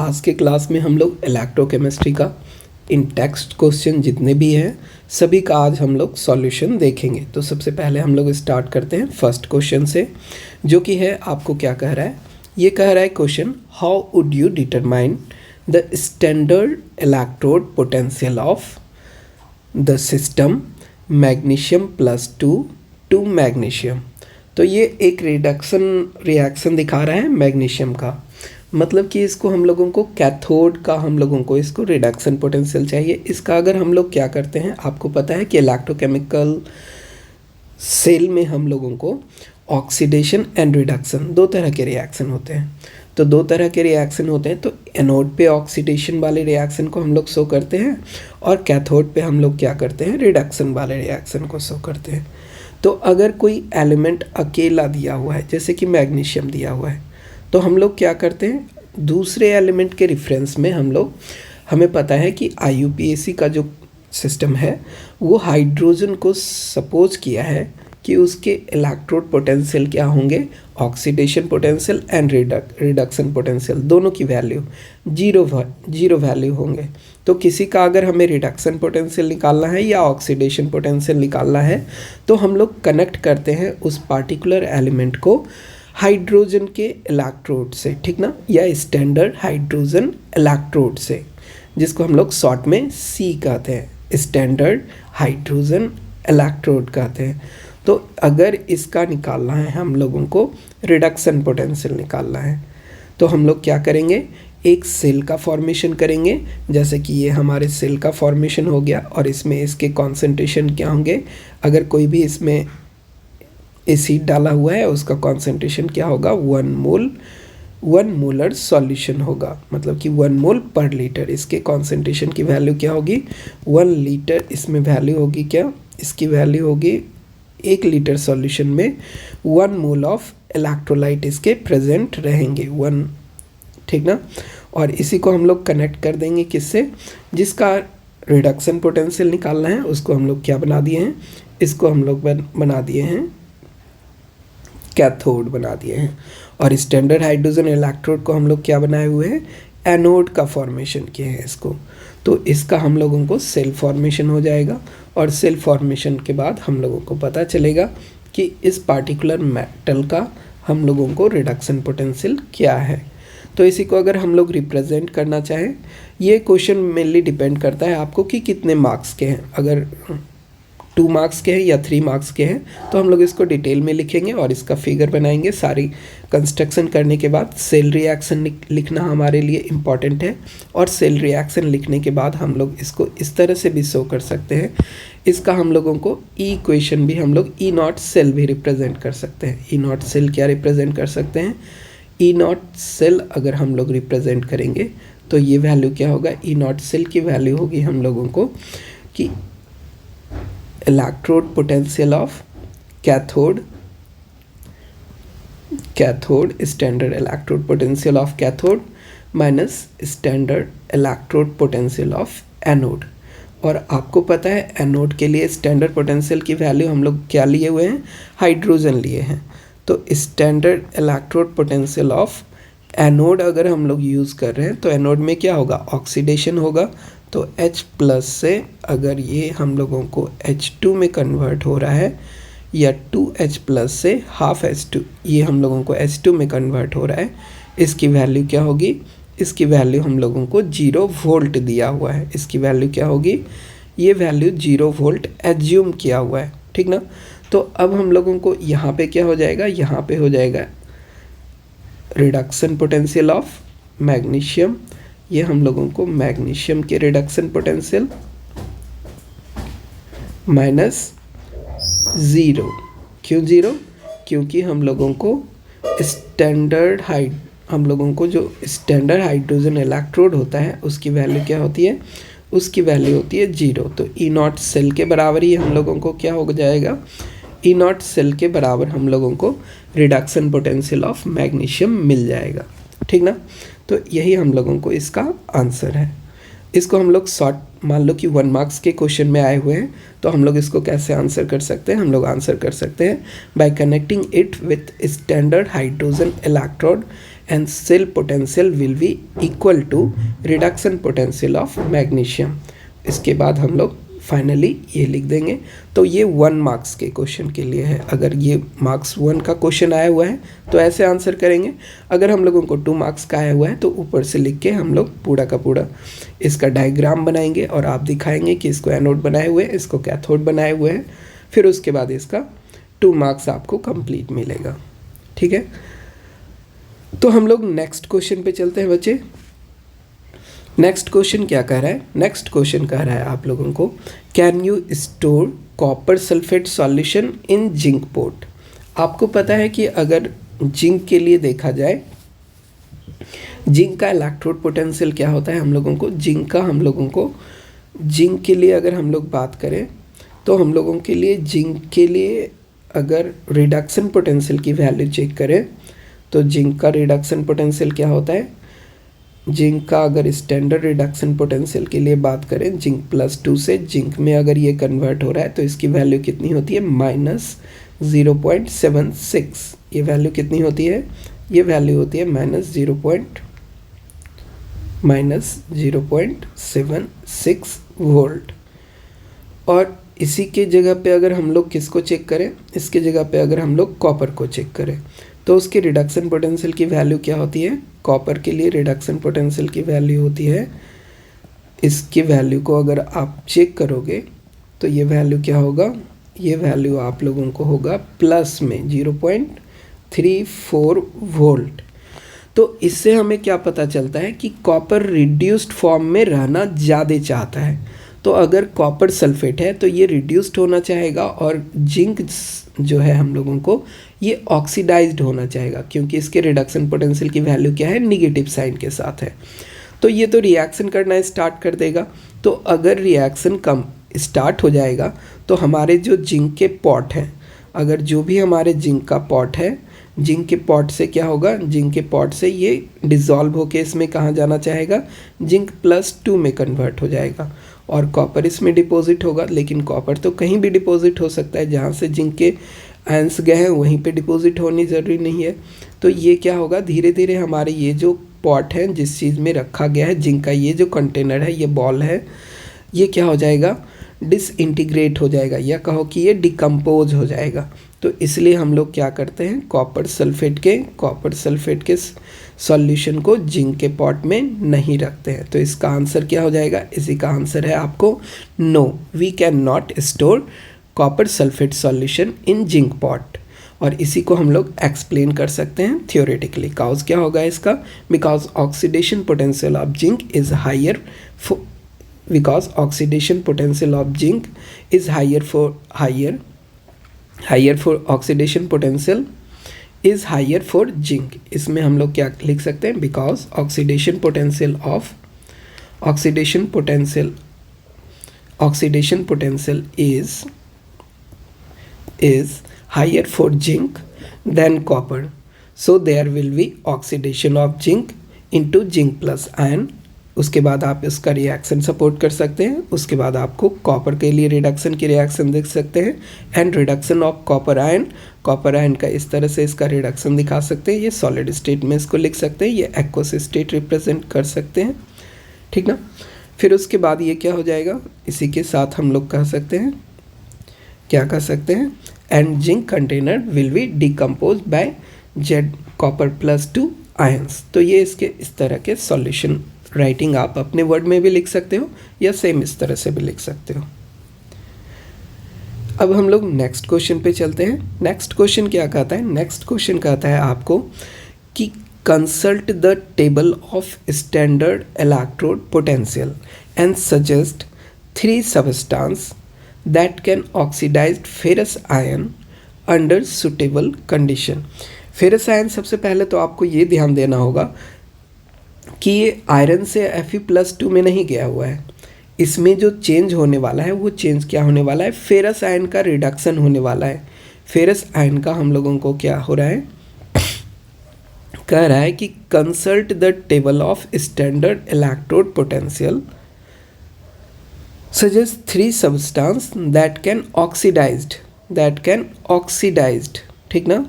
आज के क्लास में हम लोग इलेक्ट्रोकेमिस्ट्री का इन टेक्स्ट क्वेश्चन जितने भी हैं सभी का आज हम लोग सॉल्यूशन देखेंगे। तो सबसे पहले हम लोग स्टार्ट करते हैं फर्स्ट क्वेश्चन से, जो कि है आपको क्या कह रहा है। ये कह रहा है question, how would you determine the standard electrode potential of the system magnesium +2 to magnesium. तो ये एक रिएक्शन दिखा रहा है मैग्नीशियम का, मतलब कि इसको हम लोगों को कैथोड का हम लोगों को इसको रिडक्शन पोटेंशियल चाहिए। इसका अगर हम लोग क्या करते हैं, आपको पता है कि इलेक्ट्रोकेमिकल सेल में हम लोगों को ऑक्सीडेशन एंड रिडक्शन दो तरह के रिएक्शन होते हैं। तो दो तरह के रिएक्शन होते हैं, तो एनोड पे ऑक्सीडेशन वाले रिएक्शन को हम लोग शो करते हैं और कैथोड पे हम लोग क्या करते हैं, रिडक्शन वाले रिएक्शन को शो करते हैं। तो अगर कोई एलिमेंट अकेला दिया हुआ है, जैसे कि मैग्नीशियम दिया हुआ है, तो हम लोग क्या करते हैं, दूसरे एलिमेंट के रिफरेंस में हमें पता है कि IUPAC का जो सिस्टम है वो हाइड्रोजन को सपोज किया है कि उसके इलेक्ट्रोड पोटेंशियल क्या होंगे, oxidation potential and reduction potential दोनों की वैल्यू जीरो वैल्यू होंगे। तो किसी का अगर हमें रिडक्शन पोटेंशियल निकालना है या ऑक्सीडेशन पोटेंशियल निकालना है, तो हम लोग कनेक्ट करते हैं उस पार्टिकुलर एलिमेंट को हाइड्रोजन के इलेक्ट्रोड से, ठीक ना, या स्टैंडर्ड हाइड्रोजन इलेक्ट्रोड से, जिसको हम लोग शॉर्ट में C कहते हैं, स्टैंडर्ड हाइड्रोजन इलेक्ट्रोड कहते हैं। तो अगर इसका निकालना है, हम लोगों को रिडक्शन पोटेंशियल निकालना है, तो हम लोग क्या करेंगे, एक सेल का फॉर्मेशन करेंगे। जैसे कि ये हमारे सेल का फॉर्मेशन हो गया और इसमें इसके कॉन्सेंट्रेशन क्या होंगे, अगर कोई भी इसमें एसिड डाला हुआ है उसका कॉन्सेंट्रेशन क्या होगा, 1 मोलर सॉल्यूशन होगा, मतलब कि 1 मोल पर लीटर। इसके कॉन्सेंट्रेशन की वैल्यू क्या होगी, 1 लीटर। इसमें वैल्यू होगी क्या, इसकी वैल्यू होगी 1 लीटर सॉल्यूशन में 1 मोल ऑफ इलेक्ट्रोलाइट इसके प्रेजेंट रहेंगे 1, ठीक ना। और इसी को हम लोग कनेक्ट कर देंगे किससे, जिसका रिडक्शन पोटेंशियल निकालना है उसको हम लोग क्या बना दिए हैं, इसको हम लोग बना दिए हैं कैथोड बना दिए हैं। और स्टैंडर्ड हाइड्रोजन इलेक्ट्रोड को हम लोग क्या बनाए हुए हैं, एनोड का फॉर्मेशन किए हैं इसको। तो इसका हम लोगों को सेल फॉर्मेशन हो जाएगा और सेल फॉर्मेशन के बाद हम लोगों को पता चलेगा कि इस पार्टिकुलर मेटल का हम लोगों को रिडक्शन पोटेंशियल क्या है। तो इसी को अगर हम लोग रिप्रेजेंट करना चाहें, ये क्वेश्चन मेनली डिपेंड करता है आपको कि कितने मार्क्स के हैं। अगर 2 मार्क्स के हैं या 3 मार्क्स के हैं तो हम लोग इसको डिटेल में लिखेंगे और इसका फिगर बनाएंगे। सारी कंस्ट्रक्शन करने के बाद सेल रिएक्शन लिखना हमारे लिए इम्पॉर्टेंट है, और सेल रिएक्शन लिखने के बाद हम लोग इसको इस तरह से भी शो कर सकते हैं। इसका हम लोगों को इक्वेशन भी हम लोग E0 सेल भी रिप्रेजेंट कर सकते हैं। E0 सेल क्या रिप्रेजेंट कर सकते हैं, E0 सेल अगर हम लोग रिप्रेजेंट करेंगे तो ये वैल्यू क्या होगा, E0 सेल की वैल्यू होगी हम लोगों को कि electrode potential of cathode standard electrode potential of cathode minus standard electrode potential of anode. और आपको पता है एनोड के लिए स्टैंडर्ड पोटेंशियल की वैल्यू हम लोग क्या लिए हुए हैं, हाइड्रोजन लिए हैं। तो standard electrode potential of anode अगर हम लोग यूज़ कर रहे हैं तो एनोड में क्या होगा, ऑक्सीडेशन होगा। तो H+ से अगर ये हम लोगों को H2 में कन्वर्ट हो रहा है, या 2H+ से हाफ H2 ये हम लोगों को H2 में कन्वर्ट हो रहा है, इसकी वैल्यू क्या होगी, इसकी वैल्यू हम लोगों को 0 वोल्ट दिया हुआ है। इसकी वैल्यू क्या होगी, ये वैल्यू 0 वोल्ट एज्यूम किया हुआ है, ठीक ना। तो अब हम लोगों को यहाँ पे क्या हो जाएगा, यहाँ पे हो जाएगा रिडक्शन पोटेंशियल ऑफ मैग्नीशियम। ये हम लोगों को मैग्नीशियम के रिडक्शन पोटेंशियल माइनस 0। क्यों 0, क्योंकि हम लोगों को जो स्टैंडर्ड हाइड्रोजन इलेक्ट्रोड होता है उसकी वैल्यू क्या होती है, उसकी वैल्यू होती है 0। तो E0 सेल के बराबर ही हम लोगों को क्या हो जाएगा, E0 सेल के बराबर हम लोगों को रिडक्शन पोटेंशियल ऑफ मैग्नीशियम मिल जाएगा, ठीक ना। तो यही हम लोगों को इसका आंसर है। इसको हम लोग शॉर्ट, मान लो कि 1 मार्क्स के क्वेश्चन में आए हुए हैं, तो हम लोग इसको कैसे आंसर कर सकते हैं, हम लोग आंसर कर सकते हैं by connecting it with standard hydrogen electrode and cell potential will be equal to reduction potential of magnesium. इसके बाद हम लोग फाइनली ये लिख देंगे। तो ये 1 मार्क्स के क्वेश्चन के लिए है। अगर ये मार्क्स 1 का क्वेश्चन आया हुआ है तो ऐसे आंसर करेंगे। अगर हम लोगों को 2 मार्क्स का आया हुआ है तो ऊपर से लिख के हम लोग पूरा का पूरा इसका डायग्राम बनाएंगे और आप दिखाएंगे कि इसको एनोड बनाए हुए हैं, इसको कैथोड बनाए हुए हैं। फिर उसके बाद इसका 2 मार्क्स आपको कंप्लीट मिलेगा। ठीक है, तो हम लोग नेक्स्ट क्वेश्चन पे चलते हैं बच्चे। नेक्स्ट क्वेश्चन क्या कह रहा है? नेक्स्ट क्वेश्चन कह रहा है आप लोगों को, can you store copper sulphate solution in zinc port. आपको पता है कि अगर जिंक के लिए देखा जाए, जिंक का इलेक्ट्रोड पोटेंशियल क्या होता है हम लोगों को, जिंक के लिए अगर हम लोग बात करें तो हम लोगों के लिए जिंक के लिए अगर रिडक्शन पोटेंशियल की वैल्यू चेक करें तो जिंक का रिडक्शन पोटेंशियल क्या होता है, जिंक का अगर स्टैंडर्ड रिडक्शन पोटेंशियल के लिए बात करें, जिंक +2 से जिंक में अगर ये कन्वर्ट हो रहा है तो इसकी वैल्यू कितनी होती है, -0.76। ये वैल्यू कितनी होती है, ये वैल्यू होती है -0.76 वोल्ट। और इसी के जगह पे अगर हम लोग किसको चेक करें, इसके जगह पे अगर हम लोग कॉपर को चेक करें तो उसकी रिडक्शन पोटेंशियल की वैल्यू क्या होती है, कॉपर के लिए रिडक्शन पोटेंशियल की वैल्यू होती है, इसकी वैल्यू को अगर आप चेक करोगे तो ये वैल्यू क्या होगा, ये वैल्यू आप लोगों को होगा प्लस में 0.34 वोल्ट। तो इससे हमें क्या पता चलता है कि कॉपर रिड्यूस्ड फॉर्म में रहना ज़्यादा चाहता है। तो अगर कॉपर सल्फेट है तो ये रिड्यूस्ड होना चाहेगा और जिंक जो है हम लोगों को ये ऑक्सीडाइज्ड होना चाहेगा, क्योंकि इसके रिडक्शन पोटेंशियल की वैल्यू क्या है, नेगेटिव साइन के साथ है। तो ये तो रिएक्शन करना स्टार्ट कर देगा। तो अगर रिएक्शन कम स्टार्ट हो जाएगा तो हमारे जो जिंक के पॉट हैं, अगर जो भी हमारे जिंक का पॉट है, जिंक के पॉट से क्या होगा, जिंक के पॉट से ये डिज़ोल्व होके इसमें कहाँ जाना चाहेगा, जिंक +2 में कन्वर्ट हो जाएगा और कॉपर इसमें डिपॉजिट होगा। लेकिन कॉपर तो कहीं भी डिपॉजिट हो सकता है, जहाँ से जिंक के आयंस गए हैं वहीं पे डिपॉजिट होनी ज़रूरी नहीं है। तो ये क्या होगा, धीरे धीरे हमारे ये जो पॉट है जिस चीज़ में रखा गया है जिंक का, ये जो कंटेनर है, ये बॉल है, ये क्या हो जाएगा, डिसइंटीग्रेट हो जाएगा, या कहो कि ये डिकम्पोज हो जाएगा। तो इसलिए हम लोग क्या करते हैं, कॉपर सल्फेट के सॉल्यूशन को जिंक के पॉट में नहीं रखते हैं। तो इसका आंसर क्या हो जाएगा, इसी का आंसर है आपको no, we can not store copper sulphate solution in zinc pot. और इसी को हम लोग एक्सप्लेन कर सकते हैं थियोरेटिकली। काउज क्या होगा इसका, because oxidation potential of zinc is higher because oxidation potential of zinc is higher for oxidation potential is higher for zinc। इसमें हम लोग क्या लिख सकते हैं, because oxidation potential is higher for zinc than copper, so there will be oxidation of zinc into zinc plus iron। उसके बाद आप इसका रिएक्शन सपोर्ट कर सकते हैं। उसके बाद आपको कॉपर के लिए रिडक्शन की रिएक्शन देख सकते हैं, and reduction of copper ion का इस तरह से इसका रिडक्शन दिखा सकते हैं। ये सॉलिड स्टेट में इसको लिख सकते हैं, ये एक्वस स्टेट रिप्रेजेंट कर सकते हैं, ठीक ना। फिर उसके बाद ये क्या हो जाएगा, इसी के साथ हम लोग कह सकते हैं, क्या कह सकते हैं, and zinc container will be decompose by Z copper +2 ions. तो ये इसके इस तरह के सॉल्यूशन राइटिंग आप अपने वर्ड में भी लिख सकते हो या सेम इस तरह से भी लिख सकते हो। अब हम लोग नेक्स्ट क्वेश्चन पे चलते हैं। नेक्स्ट क्वेश्चन क्या कहता है, नेक्स्ट क्वेश्चन कहता है आपको कि consult the table of standard electrode potential and suggest 3 substance that can oxidise ferrous ion under suitable condition. Ferrous ion सबसे पहले तो आपको ये ध्यान देना होगा कि ये आयरन से Fe+2 में नहीं गया हुआ है। इसमें जो चेंज होने वाला है वो चेंज क्या होने वाला है, फेरस आयन का रिडक्शन होने वाला है। फेरस आयन का हम लोगों को क्या हो रहा है, कह रहा है कि consult the table of standard electrode potential suggest 3 substance that can oxidised, ठीक ना,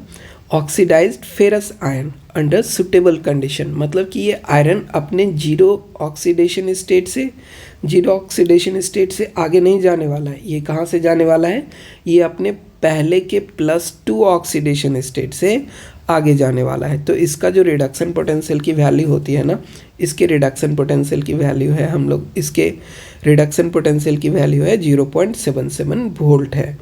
oxidised ferrous iron under suitable condition, मतलब कि ये आयरन अपने जीरो ऑक्सीडेशन स्टेट से आगे नहीं जाने वाला है। ये कहाँ से जाने वाला है? ये अपने पहले के +2 ऑक्सीडेशन स्टेट से आगे जाने वाला है। तो इसका जो रिडक्शन पोटेंशियल की वैल्यू होती है ना, इसके रिडक्शन पोटेंशियल की वैल्यू है, हम लोग इसके रिडक्शन पोटेंशियल की वैल्यू है 0.77 वोल्ट है।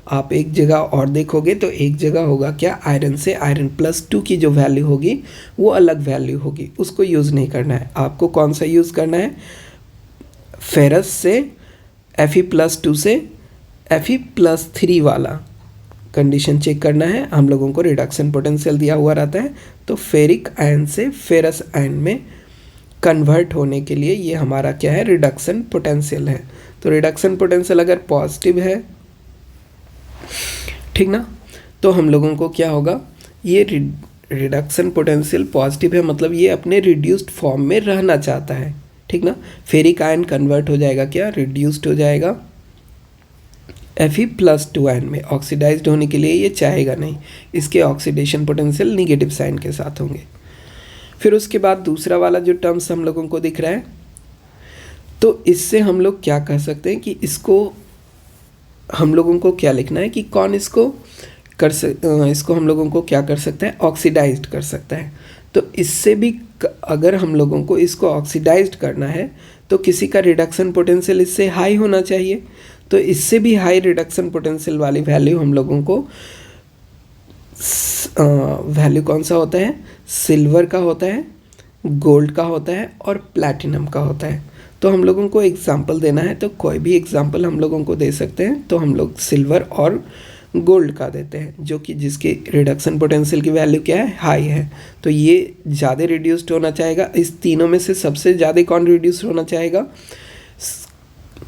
आप एक जगह और देखोगे तो एक जगह होगा क्या, आयरन से आयरन +2 की जो वैल्यू होगी वो अलग वैल्यू होगी, उसको यूज़ नहीं करना है। आपको कौन सा यूज़ करना है? फेरस से Fe+2 से Fe+3 वाला कंडीशन चेक करना है। हम लोगों को रिडक्शन पोटेंशियल दिया हुआ रहता है, तो फेरिक आयन से फेरस आयन में कन्वर्ट होने के लिए ये हमारा क्या है? रिडक्शन पोटेंशियल है। तो रिडक्शन पोटेंशियल अगर पॉजिटिव है, ठीक ना, तो हम लोगों को क्या होगा, ये रिडक्शन पोटेंशियल पॉजिटिव है, मतलब ये अपने रिड्यूस्ड फॉर्म में रहना चाहता है, ठीक ना। फेरिक आयन कन्वर्ट हो जाएगा क्या? रिड्यूस्ड हो जाएगा Fe+2 आयन में। ऑक्सीडाइज्ड होने के लिए ये चाहेगा नहीं, इसके ऑक्सीडेशन पोटेंशियल निगेटिव साइन के साथ होंगे। फिर उसके बाद दूसरा वाला जो टर्म्स हम लोगों को दिख रहा है, तो इससे हम लोग क्या कह सकते हैं कि इसको हम लोगों को क्या लिखना है कि कौन इसको इसको हम लोगों को क्या कर सकता है? ऑक्सीडाइज्ड कर सकता है। तो इससे भी अगर हम लोगों को इसको ऑक्सीडाइज्ड करना है तो किसी का रिडक्शन पोटेंशियल इससे हाई होना चाहिए। तो इससे भी हाई रिडक्शन पोटेंशियल वाली वैल्यू हम लोगों को वैल्यू कौन सा होता है? सिल्वर का होता है, गोल्ड का होता है और प्लैटिनम का होता है। तो हम लोगों को एग्जांपल देना है, तो कोई भी एग्जांपल हम लोगों को दे सकते हैं। तो हम लोग सिल्वर और गोल्ड का देते हैं, जो कि जिसके रिडक्शन पोटेंशियल की वैल्यू क्या है? हाई है। तो ये ज़्यादा रिड्यूस्ड होना चाहेगा। इस तीनों में से सबसे ज़्यादा कौन रिड्यूस्ड होना चाहेगा?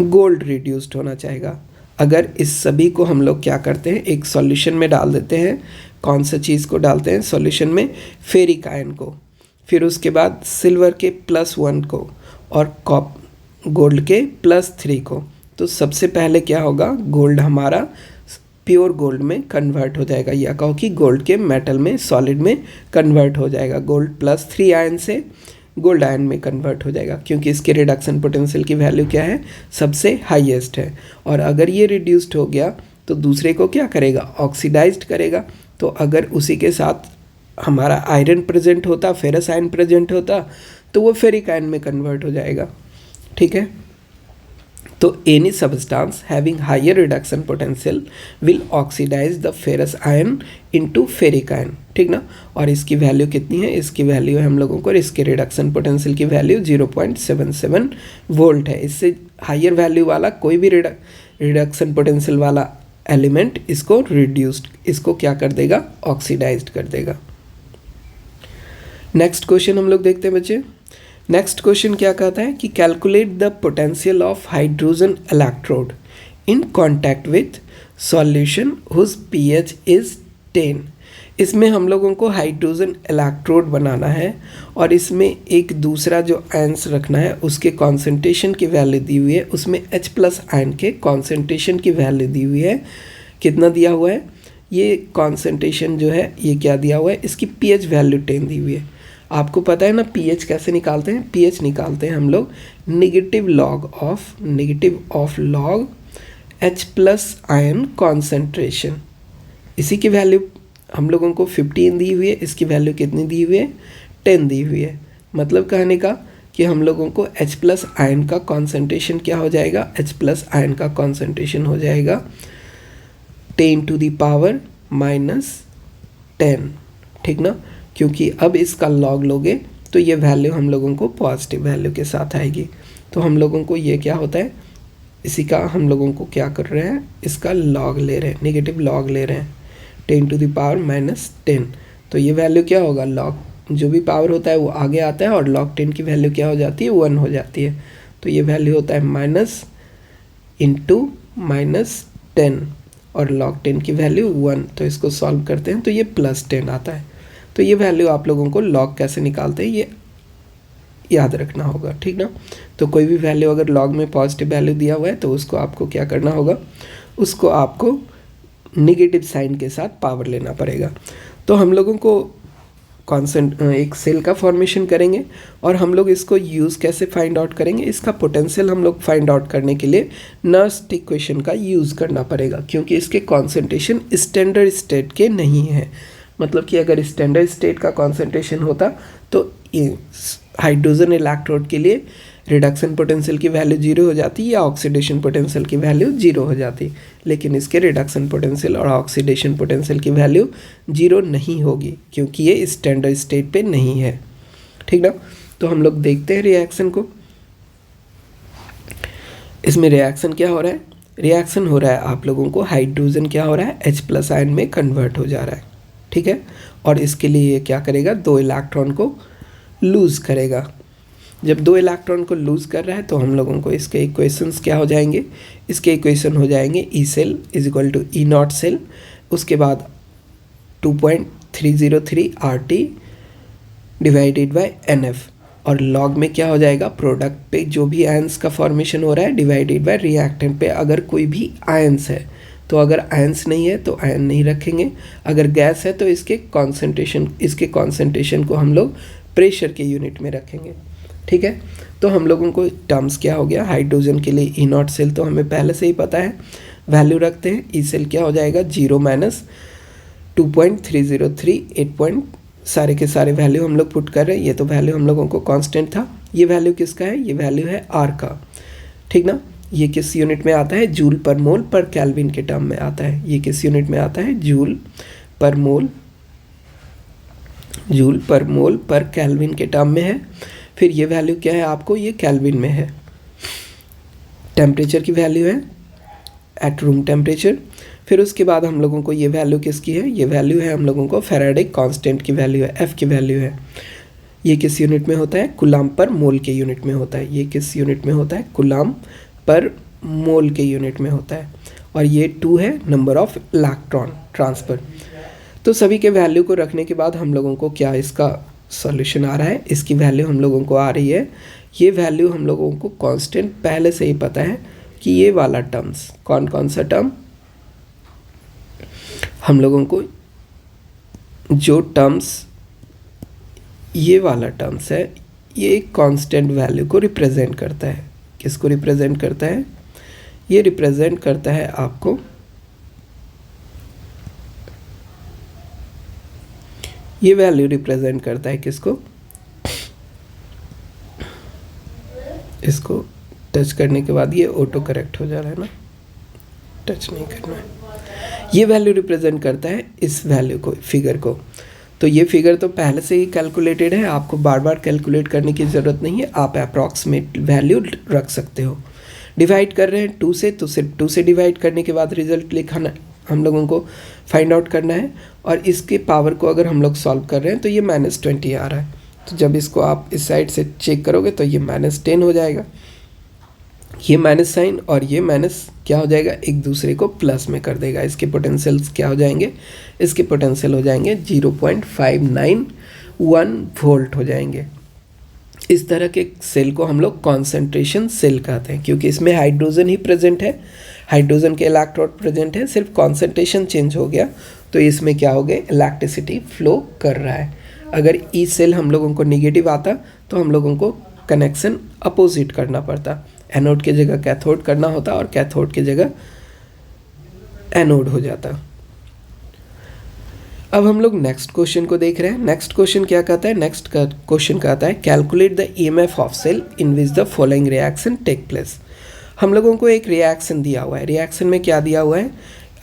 गोल्ड रिड्यूस्ड होना चाहेगा। अगर इस सभी को हम लोग क्या करते हैं? एक सॉल्यूशन में डाल देते हैं। कौन सा चीज़ को डालते हैं सॉल्यूशन में? फेरिक आयन को, फिर उसके बाद सिल्वर के +1 को और गोल्ड के +3 को। तो सबसे पहले क्या होगा? गोल्ड हमारा प्योर गोल्ड में कन्वर्ट हो जाएगा, या कहो कि गोल्ड के मेटल में, सॉलिड में कन्वर्ट हो जाएगा। गोल्ड +3 आयन से गोल्ड आयन में कन्वर्ट हो जाएगा, क्योंकि इसके रिडक्शन पोटेंशियल की वैल्यू क्या है? सबसे हाईएस्ट है। और अगर ये रिड्यूस्ड हो गया तो दूसरे को क्या करेगा? ऑक्सीडाइज्ड करेगा। तो अगर उसी के साथ हमारा आयरन प्रेजेंट होता, फेरस आयन प्रेजेंट होता, तो वो फेरिक आयन में कन्वर्ट हो जाएगा, ठीक है। तो any substance having higher reduction potential will oxidise the ferrous ion into ferric ion, ठीक ना। और इसकी वैल्यू कितनी है? इसकी वैल्यू है हम लोगों को, इसके रिडक्शन पोटेंशियल की वैल्यू 0.77 वोल्ट है। इससे हायर वैल्यू वाला कोई भी रिडक्शन पोटेंशियल वाला एलिमेंट इसको रिड्यूस्ड, इसको क्या कर देगा? ऑक्सीडाइज्ड कर देगा। नेक्स्ट क्वेश्चन हम लोग देखते हैं बच्चे। नेक्स्ट क्वेश्चन क्या कहता है कि calculate the potential of hydrogen electrode in contact with solution whose pH is 10। इसमें हम लोगों को हाइड्रोजन इलेक्ट्रोड बनाना है और इसमें एक दूसरा जो आयंस रखना है, उसके कॉन्सेंट्रेशन की वैल्यू दी हुई है। उसमें H+ आयन के कॉन्सेंट्रेशन की वैल्यू दी हुई है। कितना दिया हुआ है? ये कॉन्सेंट्रेशन जो है ये क्या दिया हुआ है? इसकी pH वैल्यू 10 दी हुई है। आपको पता है ना pH कैसे निकालते हैं? pH निकालते हैं हम लोग negative of log H+ ion concentration. इसी की वैल्यू हम लोगों को 15 दी हुई है, इसकी वैल्यू कितनी दी हुई है? 10 दी हुई है। मतलब कहने का कि हम लोगों को H+ आयन का कॉन्सेंट्रेशन क्या हो जाएगा? H+ आयन का कॉन्सेंट्रेशन हो जाएगा 10⁻⁻10, ठीक ना। क्योंकि अब इसका लॉग लोगे तो ये वैल्यू हम लोगों को पॉजिटिव वैल्यू के साथ आएगी। तो हम लोगों को ये क्या होता है? इसी का हम लोगों को क्या कर रहे हैं? इसका लॉग ले रहे हैं, नेगेटिव लॉग ले रहे हैं 10⁻⁻10। तो ये वैल्यू क्या होगा? लॉग जो भी पावर होता है वो आगे आता है और log 10 की वैल्यू क्या हो जाती है? 1 हो जाती है। तो ये वैल्यू होता है माइनस इंटू -10 और log 10 की वैल्यू 1। तो इसको सॉल्व करते हैं तो ये +10 आता है। तो ये वैल्यू आप लोगों को log कैसे निकालते हैं ये याद रखना होगा, ठीक ना। तो कोई भी वैल्यू अगर log में पॉजिटिव वैल्यू दिया हुआ है तो उसको आपको क्या करना होगा? उसको आपको नेगेटिव साइन के साथ पावर लेना पड़ेगा। तो हम लोगों को एक सेल का फॉर्मेशन करेंगे और हम लोग इसको यूज़ कैसे फाइंड आउट करेंगे, इसका पोटेंशियल हम लोग फाइंड आउट करने के लिए नर्स्ट इक्वेशन का यूज़ करना पड़ेगा, क्योंकि इसके कॉन्सेंट्रेशन स्टैंडर्ड स्टेट के नहीं है। मतलब कि अगर स्टैंडर्ड स्टेट का कॉन्सेंट्रेशन होता तो हाइड्रोजन इलेक्ट्रोड के लिए रिडक्शन पोटेंशियल की वैल्यू 0 हो जाती या ऑक्सीडेशन पोटेंशियल की वैल्यू 0 हो जाती, लेकिन इसके रिडक्शन पोटेंशियल और ऑक्सीडेशन पोटेंशियल की वैल्यू 0 नहीं होगी, क्योंकि ये स्टैंडर्ड स्टेट पे नहीं है। ठीक ना। तो हम लोग देखते हैं रिएक्शन को। इसमें रिएक्शन क्या हो रहा है, रिएक्शन हो रहा है आप लोगों को हाइड्रोजन क्या हो रहा है H+ आयन में कन्वर्ट हो जा रहा है। ठीक है। और इसके लिए ये क्या करेगा, 2 इलेक्ट्रॉन को लूज़ करेगा। जब 2 इलेक्ट्रॉन को लूज़ कर रहा है तो हम लोगों को इसके इक्वेशंस क्या हो जाएंगे, इसके इक्वेशन हो जाएंगे E cell is equal to E0 cell, उसके बाद 2.303 RT डिवाइडेड बाय NF, और लॉग में क्या हो जाएगा, प्रोडक्ट पे जो भी आयंस का फॉर्मेशन हो रहा है डिवाइडेड बाय रिएक्टेंट पे अगर कोई भी आयंस है। तो अगर आयंस नहीं है तो आयन नहीं रखेंगे, अगर गैस है तो इसके कॉन्सेंट्रेशन को हम लोग प्रेशर के यूनिट में रखेंगे। ठीक है। तो हम लोगों को टर्म्स क्या हो गया, हाइड्रोजन के लिए E0 सेल तो हमें पहले से ही पता है, वैल्यू रखते हैं। ई सेल क्या हो जाएगा 0 माइनस 2.303 8 सारे के सारे वैल्यू हम लोग पुट कर रहे हैं। ये तो वैल्यू हम लोगों को कांस्टेंट था। ये वैल्यू किसका है, ये वैल्यू है R का। ठीक ना। ये किस यूनिट में आता है, जूल पर मोल पर केल्विन के टर्म में आता है। ये किस यूनिट में आता है, जूल पर मोल पर केल्विन के टर्म में है। फिर ये वैल्यू क्या है आपको, ये केल्विन में है। टेम्परेचर की वैल्यू है एट रूम टेम्परेचर। फिर उसके बाद हम लोगों को ये वैल्यू किसकी है, ये वैल्यू है हम लोगों को फैराडे कांस्टेंट की वैल्यू है, F की वैल्यू है। ये किस यूनिट में होता है, कूलाम पर मोल के यूनिट में होता है। ये किस यूनिट में होता है, कूलाम पर मोल के यूनिट में होता है। और ये 2 है नंबर ऑफ इलेक्ट्रॉन ट्रांसफ़र। तो सभी के वैल्यू को रखने के बाद हम लोगों को क्या इसका सॉल्यूशन आ रहा है, इसकी वैल्यू हम लोगों को आ रही है। ये वैल्यू हम लोगों को कांस्टेंट पहले से ही पता है कि ये वाला टर्म्स कौन कौन सा टर्म हम लोगों को, जो टर्म्स ये वाला टर्म्स है, ये एक कांस्टेंट वैल्यू को रिप्रेजेंट करता है। किसको रिप्रेजेंट करता है, ये रिप्रेजेंट करता है आपको, ये वैल्यू रिप्रेजेंट करता है किसको, इसको टच करने के बाद ये ऑटो करेक्ट हो जा रहा है ना, टच नहीं करना है। ये वैल्यू रिप्रेजेंट करता है इस वैल्यू को, फिगर को। तो ये फिगर तो पहले से ही कैलकुलेटेड है, आपको बार बार कैलकुलेट करने की ज़रूरत नहीं है, आप अप्रॉक्सीमेट वैल्यू रख सकते हो। डिवाइड कर रहे हैं 2 से, तो सिर्फ 2 से डिवाइड करने के बाद रिजल्ट लिखाना हम लोगों को फाइंड आउट करना है। और इसके पावर को अगर हम लोग सॉल्व कर रहे हैं तो ये -20 आ रहा है। तो जब इसको आप इस साइड से चेक करोगे तो ये -10 हो जाएगा, ये माइनस साइन और ये माइनस क्या हो जाएगा, एक दूसरे को प्लस में कर देगा। इसके पोटेंशियल्स क्या हो जाएंगे, इसके पोटेंशियल हो जाएंगे 0.591 वोल्ट हो जाएंगे। इस तरह के सेल को हम लोग कॉन्सेंट्रेशन सेल कहते हैं, क्योंकि इसमें हाइड्रोजन ही प्रेजेंट है, हाइड्रोजन के इलेक्ट्रोड प्रेजेंट है, सिर्फ कॉन्सेंट्रेशन चेंज हो गया तो इसमें क्या हो गया, इलेक्ट्रिसिटी फ्लो कर रहा है। अगर ई सेल हम लोगों को निगेटिव आता तो हम लोगों को कनेक्शन अपोजिट करना पड़ता, एनोड की जगह कैथोड करना होता और कैथोड की जगह एनोड हो जाता। अब हम लोग नेक्स्ट क्वेश्चन को देख रहे हैं। नेक्स्ट क्वेश्चन क्या कहता है, नेक्स्ट क्वेश्चन कहता है calculate the EMF of cell in which the following reaction take place. हम लोगों को एक रिएक्शन दिया हुआ है, रिएक्शन में क्या दिया हुआ है,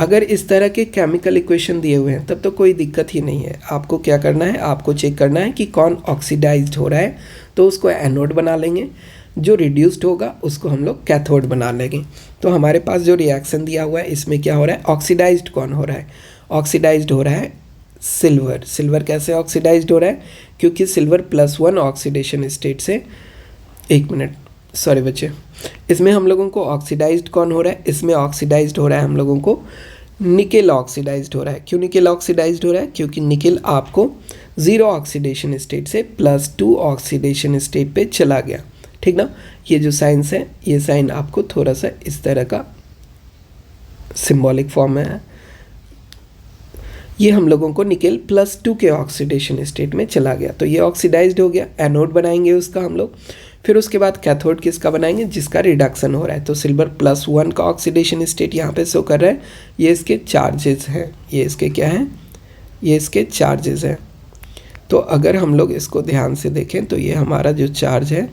अगर इस तरह के केमिकल इक्वेशन दिए हुए हैं तब तो कोई दिक्कत ही नहीं है। आपको क्या करना है, आपको चेक करना है कि कौन ऑक्सीडाइज्ड हो रहा है तो उसको एनोड बना लेंगे, जो रिड्यूस्ड होगा उसको हम लोग कैथोड बना लेंगे। तो हमारे पास जो रिएक्शन दिया हुआ है इसमें क्या हो रहा है, ऑक्सीडाइज्ड कौन हो रहा है, ऑक्सीडाइज्ड हो रहा है सिल्वर। सिल्वर कैसे ऑक्सीडाइज्ड हो रहा है, क्योंकि सिल्वर +1 ऑक्सीडेशन स्टेट से, एक मिनट सॉरी बच्चे, इसमें हम लोगों को ऑक्सीडाइज्ड कौन हो रहा है, इसमें ऑक्सीडाइज्ड हो रहा है हम लोगों को निकेल ऑक्सीडाइज्ड हो रहा है। क्यों निकेल ऑक्सीडाइज्ड हो रहा है, क्योंकि निकेल आपको 0 ऑक्सीडेशन स्टेट से +2 ऑक्सीडेशन स्टेट पे चला गया। ठीक ना, ये जो साइंस है ये साइन आपको थोड़ा सा इस तरह का सिंबॉलिक फॉर्म में है, ये हम लोगों को निकेल +2 के ऑक्सीडेशन स्टेट में चला गया, तो ये ऑक्सीडाइज्ड हो गया। एनोड बनाएंगे उसका हम लोग, फिर उसके बाद कैथोड किसका बनाएंगे, जिसका रिडक्शन हो रहा है। तो सिल्वर +1 का ऑक्सीडेशन स्टेट यहाँ पे शो कर रहा है, ये इसके चार्जेस हैं, ये इसके क्या हैं, ये इसके चार्जेस हैं। तो अगर हम लोग इसको ध्यान से देखें तो ये हमारा जो चार्ज है,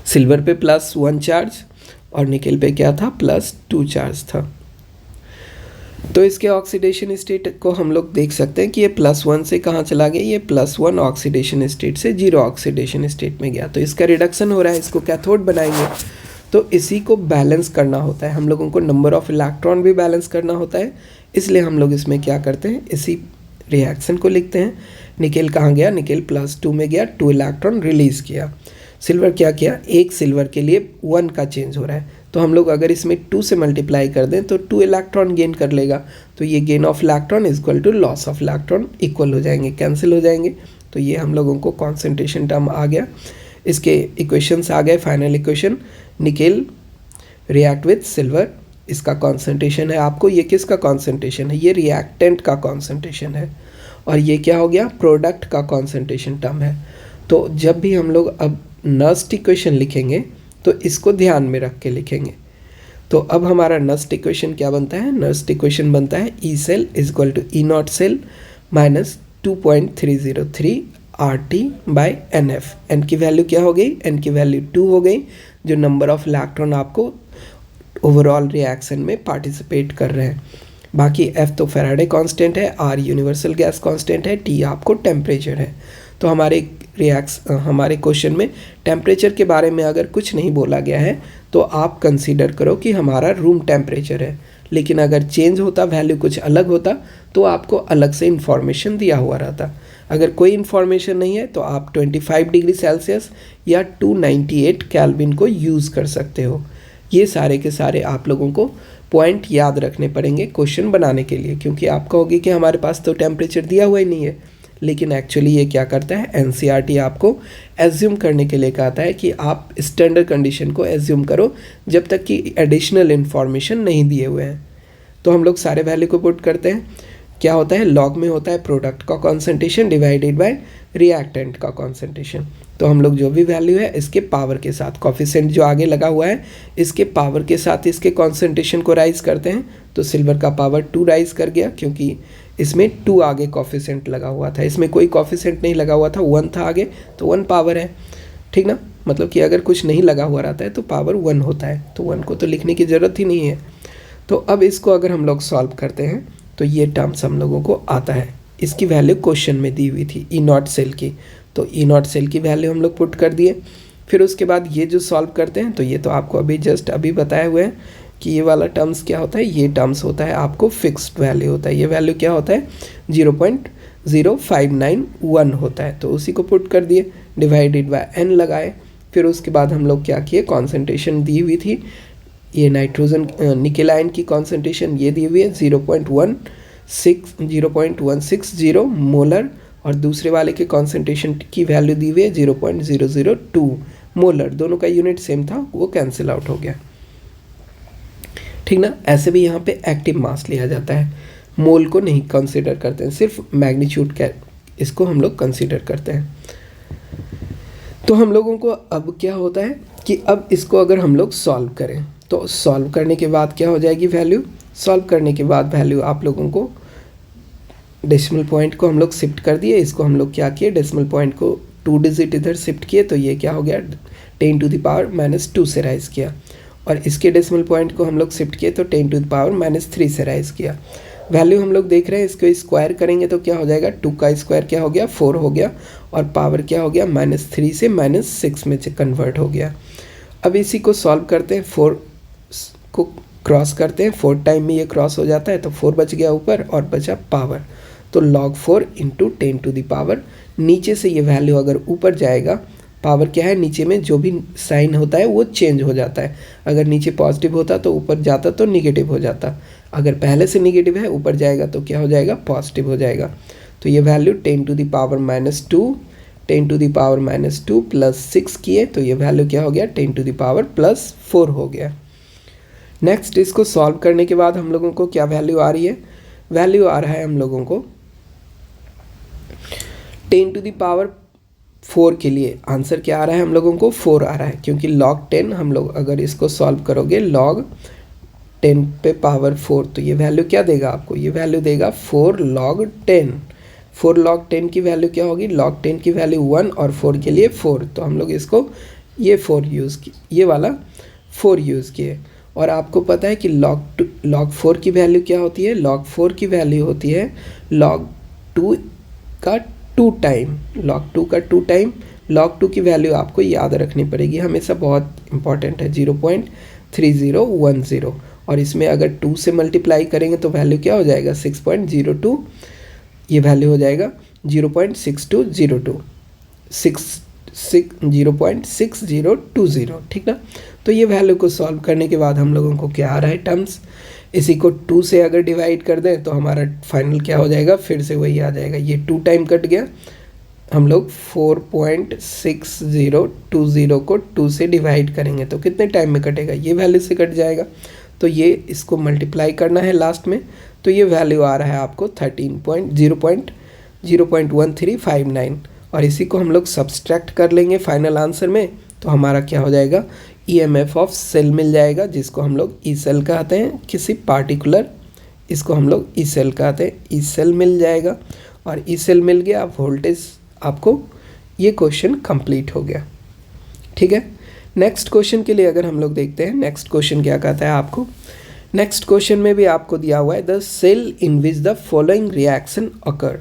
सिल्वर पे +1 चार्ज और निकेल पे क्या था, +2 चार्ज था। तो इसके ऑक्सीडेशन स्टेट को हम लोग देख सकते हैं कि ये +1 से कहाँ चला गया, ये +1 ऑक्सीडेशन स्टेट से 0 ऑक्सीडेशन स्टेट में गया। तो इसका रिडक्शन हो रहा है, इसको कैथोड बनाएंगे। तो इसी को बैलेंस करना होता है, हम लोगों को नंबर ऑफ इलेक्ट्रॉन भी बैलेंस करना होता है, इसलिए हम लोग इसमें क्या करते हैं, इसी रिएक्शन को लिखते हैं। निकेल कहाँ गया, निकेल +2 में गया, 2 इलेक्ट्रॉन रिलीज़ किया। सिल्वर क्या किया, एक सिल्वर के लिए 1 का चेंज हो रहा है, तो हम लोग अगर इसमें 2 से मल्टीप्लाई कर दें तो 2 इलेक्ट्रॉन गेन कर लेगा। तो ये gain of electron is equal to loss of electron, equal हो जाएंगे, कैंसिल हो जाएंगे। तो ये हम लोगों को कॉन्सेंट्रेशन टर्म आ गया, इसके इक्वेशंस आ गए। Final equation, nickel react with silver, इसका कॉन्सेंट्रेशन है आपको, ये किसका कॉन्सेंट्रेशन है, ये रिएक्टेंट का कॉन्सेंट्रेशन है, और ये क्या हो गया, प्रोडक्ट का कॉन्सेंट्रेशन टर्म है। तो जब भी हम लोग अब नस्ट इक्वेशन लिखेंगे तो इसको ध्यान में रख के लिखेंगे। तो अब हमारा नस्ट इक्वेशन क्या बनता है, नस्ट इक्वेशन बनता है E cell is equal to E naught cell minus 2.303 RT/NF। N की वैल्यू क्या हो गई, एन की वैल्यू 2 हो गई, जो नंबर ऑफ इलेक्ट्रॉन आपको ओवरऑल रिएक्शन में पार्टिसिपेट कर रहे हैं। बाकी एफ तो फैराडे कांस्टेंट है, आर यूनिवर्सल गैस कांस्टेंट है, टी आपको टेम्परेचर है। तो हमारे क्वेश्चन में टेम्परेचर के बारे में अगर कुछ नहीं बोला गया है तो आप कंसीडर करो कि हमारा रूम टेम्परेचर है, लेकिन अगर चेंज होता, वैल्यू कुछ अलग होता, तो आपको अलग से इन्फॉर्मेशन दिया हुआ रहता। अगर कोई इन्फॉर्मेशन नहीं है तो आप 25 डिग्री सेल्सियस या 298 केल्विन को यूज़ कर सकते हो। ये सारे के सारे आप लोगों को पॉइंट याद रखने पड़ेंगे क्वेश्चन बनाने के लिए, क्योंकि आप कहोगे कि हमारे पास तो टेम्परेचर दिया हुआ ही नहीं है, लेकिन एक्चुअली ये क्या करता है, एनसीईआरटी आपको एज्यूम करने के लिए कहता है कि आप स्टैंडर्ड कंडीशन को एज्यूम करो जब तक कि एडिशनल इन्फॉर्मेशन नहीं दिए हुए हैं। तो हम लोग सारे वैल्यू को पुट करते हैं, क्या होता है, लॉग में होता है प्रोडक्ट का कॉन्सेंट्रेशन डिवाइडेड बाय रिएक्टेंट का कॉन्सेंट्रेशन। तो हम लोग जो भी वैल्यू है इसके पावर के साथ, कॉफिशेंट जो आगे लगा हुआ है इसके पावर के साथ इसके कॉन्सेंट्रेशन को राइज करते हैं। तो सिल्वर का पावर 2 राइज कर गया, क्योंकि इसमें 2 आगे कॉफिशेंट लगा हुआ था, इसमें कोई कॉफिशेंट नहीं लगा हुआ था, 1 था आगे, तो 1 पावर है, ठीक ना। मतलब कि अगर कुछ नहीं लगा हुआ रहता है तो पावर 1 होता है, तो 1 को तो लिखने की ज़रूरत ही नहीं है। तो अब इसको अगर हम लोग सॉल्व करते हैं तो ये टर्म्स हम लोगों को आता है। इसकी वैल्यू क्वेश्चन में दी हुई थी ई नॉट सेल की, तो ई नॉट सेल की वैल्यू हम लोग पुट कर दिए। फिर उसके बाद ये जो सॉल्व करते हैं तो ये तो आपको अभी जस्ट अभी बताए हुए हैं कि ये वाला टर्म्स क्या होता है, ये टर्म्स होता है आपको फिक्स्ड वैल्यू होता है। ये वैल्यू क्या होता है, 0.0591 होता है, तो उसी को पुट कर दिए, डिवाइडेड बाय एन लगाए। फिर उसके बाद हम लोग क्या किए, कॉन्सेंट्रेशन दी हुई थी, ये नाइट्रोजन निकेल आयन की कॉन्सेंट्रेशन ये दी हुई है 0.160 मोलर, और दूसरे वाले के कॉन्सेंट्रेशन की वैल्यू दी हुई है 0.002 मोलर। दोनों का यूनिट सेम था, वो कैंसिल आउट हो गया, ठीक ना। ऐसे भी यहाँ पे एक्टिव मास लिया जाता है, मोल को नहीं कंसीडर करते हैं, सिर्फ मैग्नीट्यूड का इसको हम लोग कंसीडर करते हैं। तो हम लोगों को अब क्या होता है कि अब इसको अगर हम लोग सॉल्व करें तो सॉल्व करने के बाद क्या हो जाएगी वैल्यू, सॉल्व करने के बाद वैल्यू आप लोगों को डेसिमल पॉइंट को हम लोग शिफ्ट कर दिए, इसको हम लोग क्या किए, डेसिमल पॉइंट को 2 डिजिट इधर शिफ्ट किए, तो ये क्या हो गया 10⁻⁻² से राइज किया, और इसके डेसिमल पॉइंट को हम लोग शिफ्ट किए तो 10⁻³ से राइज किया। वैल्यू हम लोग देख रहे हैं, इसको स्क्वायर करेंगे तो क्या हो जाएगा, 2 का स्क्वायर क्या हो गया 4 हो गया, और पावर क्या हो गया -3 से -6 में कन्वर्ट हो गया। अब इसी को सॉल्व करते हैं, 4 को क्रॉस करते हैं, 4 टाइम में ये क्रॉस हो जाता है, तो 4 बच गया ऊपर और बचा पावर, तो log 4 × 10⁻, नीचे से ये वैल्यू अगर ऊपर जाएगा, पावर क्या है, नीचे में जो भी साइन होता है वो चेंज हो जाता है। अगर नीचे पॉजिटिव होता तो ऊपर जाता तो निगेटिव हो जाता, अगर पहले से निगेटिव है ऊपर जाएगा तो क्या हो जाएगा, पॉजिटिव हो जाएगा। तो ये वैल्यू 10⁻², 10⁻² प्लस 6 किए तो ये वैल्यू क्या हो गया, 10⁻+4 हो गया। नेक्स्ट इसको सॉल्व करने के बाद हम लोगों को क्या वैल्यू आ रही है, वैल्यू आ रहा है हम लोगों को 10⁴ के लिए आंसर क्या आ रहा है हम लोगों को 4 आ रहा है, क्योंकि log 10 हम लोग अगर इसको सॉल्व करोगे log 10 पे पावर 4 तो ये वैल्यू क्या देगा आपको, ये वैल्यू देगा 4 log 10। 4 log 10 की वैल्यू क्या होगी, log 10 की वैल्यू 1 और 4 के लिए 4, तो हम लोग इसको ये 4 यूज़ की, ये वाला 4 यूज़ किए। और आपको पता है कि log 4 की वैल्यू क्या होती है, log 4 की वैल्यू होती है log 2 का 2 टाइम, log 2 का 2 टाइम। log 2 की वैल्यू आपको याद रखनी पड़ेगी, हमेशा बहुत इंपॉर्टेंट है, 0.3010। और इसमें अगर 2 से मल्टीप्लाई करेंगे तो वैल्यू क्या हो जाएगा 6.02, ये वैल्यू हो जाएगा 0.6202, 0.6020, ठीक ना। तो ये वैल्यू को सॉल्व करने के बाद हम लोगों को क्या आ रहा है टर्म्स, इसी को 2 से अगर डिवाइड कर दें तो हमारा फाइनल क्या हो जाएगा, फिर से वही आ जाएगा, ये 2 टाइम कट गया, हम लोग 4.6020 को 2 से डिवाइड करेंगे तो कितने टाइम में कटेगा, ये वैल्यू से कट जाएगा। तो ये इसको मल्टीप्लाई करना है लास्ट में, तो ये वैल्यू आ रहा है आपको 0.1359, और इसी को हम लोग सब्सट्रैक्ट कर लेंगे फाइनल आंसर में, तो हमारा क्या हो जाएगा EMF ऑफ सेल मिल जाएगा, जिसको हम लोग ई सेल कहते हैं, किसी पार्टिकुलर, इसको हम लोग ई सेल कहते हैं, ई सेल मिल जाएगा। और ई सेल मिल गया, वोल्टेज आपको, ये क्वेश्चन कंप्लीट हो गया, ठीक है। नेक्स्ट क्वेश्चन के लिए अगर हम लोग देखते हैं, नेक्स्ट क्वेश्चन क्या कहता है आपको, नेक्स्ट क्वेश्चन में भी आपको दिया हुआ है the cell in which the following reaction occur.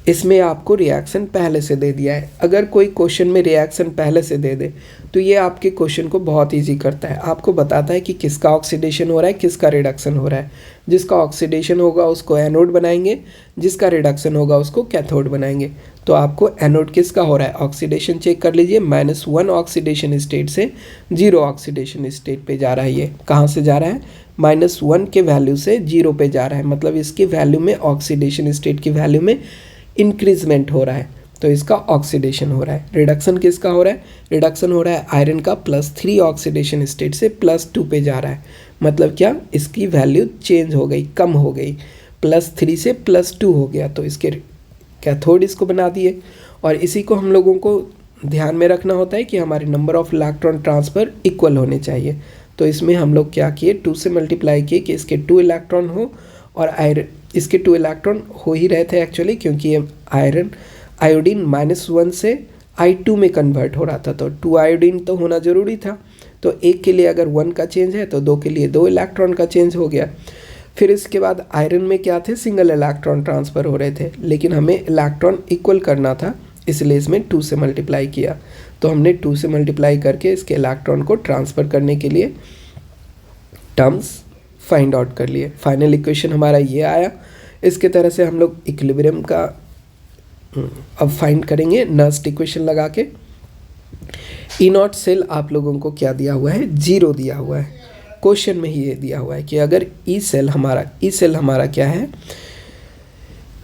इसमें आपको रिएक्शन पहले से दे दिया है। अगर कोई क्वेश्चन में रिएक्शन पहले से दे दे तो ये आपके क्वेश्चन को बहुत इजी करता है, आपको बताता है कि किसका ऑक्सीडेशन हो रहा है, किसका रिडक्शन हो रहा है। जिसका ऑक्सीडेशन होगा उसको एनोड बनाएंगे, जिसका रिडक्शन होगा उसको कैथोड बनाएंगे। तो आपको एनोड किसका हो रहा है, ऑक्सीडेशन चेक कर लीजिए, -1 ऑक्सीडेशन स्टेट से 0 ऑक्सीडेशन स्टेट पे जा रहा है। ये कहाँ से जा रहा है, -1 के वैल्यू से 0 पे जा रहा है, मतलब इसकी वैल्यू में, ऑक्सीडेशन स्टेट की वैल्यू में इंक्रीजमेंट हो रहा है, तो इसका ऑक्सीडेशन हो रहा है। रिडक्शन किसका हो रहा है, रिडक्शन हो रहा है आयरन का, +3 ऑक्सीडेशन स्टेट से +2 पे जा रहा है, मतलब क्या, इसकी वैल्यू चेंज हो गई, कम हो गई, +3 से +2 हो गया, तो इसके कैथोड इसको बना दिए। और इसी को हम लोगों को ध्यान में रखना होता है कि हमारे number of electron transfer equal होने चाहिए। तो इसमें हम लोग क्या किए, 2 से मल्टीप्लाई किए कि इसके 2 इलेक्ट्रॉन हो, और आयरन, इसके 2 इलेक्ट्रॉन हो ही रहे थे एक्चुअली, क्योंकि ये आयोडीन -1 से I2 में कन्वर्ट हो रहा था, तो 2 आयोडीन तो होना ज़रूरी था। तो एक के लिए अगर 1 का चेंज है तो 2 के लिए 2 इलेक्ट्रॉन का चेंज हो गया। फिर इसके बाद आयरन में क्या थे, सिंगल इलेक्ट्रॉन ट्रांसफ़र हो रहे थे, लेकिन हमें इलेक्ट्रॉन इक्वल करना था, इसलिए इसमें 2 से मल्टीप्लाई किया। तो हमने 2 से मल्टीप्लाई करके इसके इलेक्ट्रॉन को ट्रांसफ़र करने के लिए टर्म्स फाइंड आउट कर लिए। फाइनल इक्वेशन हमारा ये आया। इसके तरह से हम लोग इक्विलिब्रियम का अब फाइंड करेंगे नर्स्ट इक्वेशन लगा के। E0 सेल आप लोगों को क्या दिया हुआ है, 0 दिया हुआ है। क्वेश्चन में ही ये दिया हुआ है कि अगर ई सेल हमारा क्या है,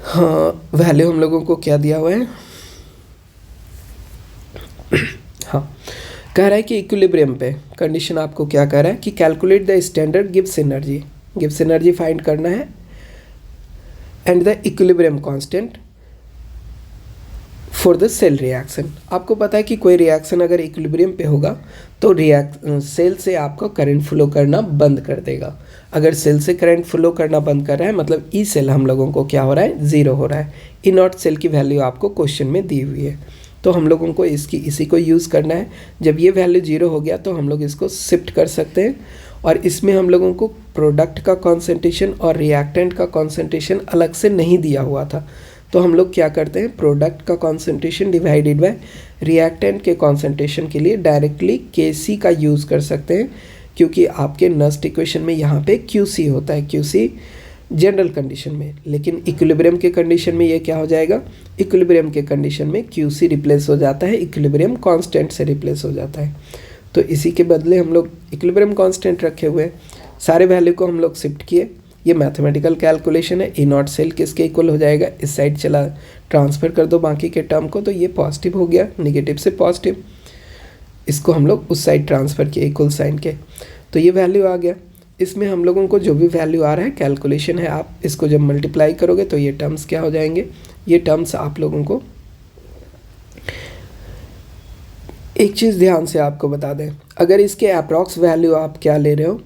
हाँ वैल्यू हम लोगों को क्या दिया हुआ है, हाँ कह रहा है कि इक्विलिब्रियम पे कंडीशन आपको क्या कह रहा है कि calculate the standard Gibbs energy find करना है and the equilibrium constant for the cell reaction. आपको पता है कि कोई रिएक्शन अगर इक्विलिब्रियम पे होगा तो सेल से आपका करंट फ्लो करना बंद कर देगा। अगर सेल से करंट फ्लो करना बंद कर रहा है मतलब ई सेल हम लोगों को क्या हो रहा है, 0 हो रहा है। E0 सेल की वैल्यू आपको क्वेश्चन में दी हुई है, तो हम लोगों को इसी को यूज़ करना है। जब ये वैल्यू 0 हो गया तो हम लोग इसको शिफ्ट कर सकते हैं, और इसमें हम लोगों को प्रोडक्ट का कॉन्सेंट्रेशन और रिएक्टेंट का कॉन्सेंट्रेशन अलग से नहीं दिया हुआ था। तो हम लोग क्या करते हैं, प्रोडक्ट का कॉन्सेंट्रेशन डिवाइडेड बाय रिएक्टेंट के कॉन्सेंट्रेशन के लिए डायरेक्टली Kc का यूज़ कर सकते हैं, क्योंकि आपके नस्ट इक्वेशन में यहाँ पे Qc होता है, Qc जनरल कंडीशन में। लेकिन इक्विलिब्रियम के कंडीशन में ये क्या हो जाएगा, इक्विलिब्रियम के कंडीशन में Qc रिप्लेस हो जाता है, इक्विलिब्रियम कांस्टेंट से रिप्लेस हो जाता है। तो इसी के बदले हम लोग इक्विलिब्रियम कांस्टेंट रखे हुए हैं, सारे वैल्यू को हम लोग शिफ्ट किए। ये मैथमेटिकल कैलकुलेशन है। E0 सेल किसके इक्वल हो जाएगा, इस साइड चला ट्रांसफ़र कर दो बाकी के टर्म को, तो ये पॉजिटिव हो गया, निगेटिव से पॉजिटिव, इसको हम लोग उस साइड ट्रांसफ़र किए इक्वल साइन के, तो ये वैल्यू आ गया। इसमें हम लोगों को जो भी वैल्यू आ रहा है कैलकुलेशन है, आप इसको जब मल्टीप्लाई करोगे तो ये टर्म्स क्या हो जाएंगे, ये टर्म्स आप लोगों को एक चीज़ ध्यान से आपको बता दें, अगर इसके अप्रॉक्स वैल्यू आप क्या ले रहे हो,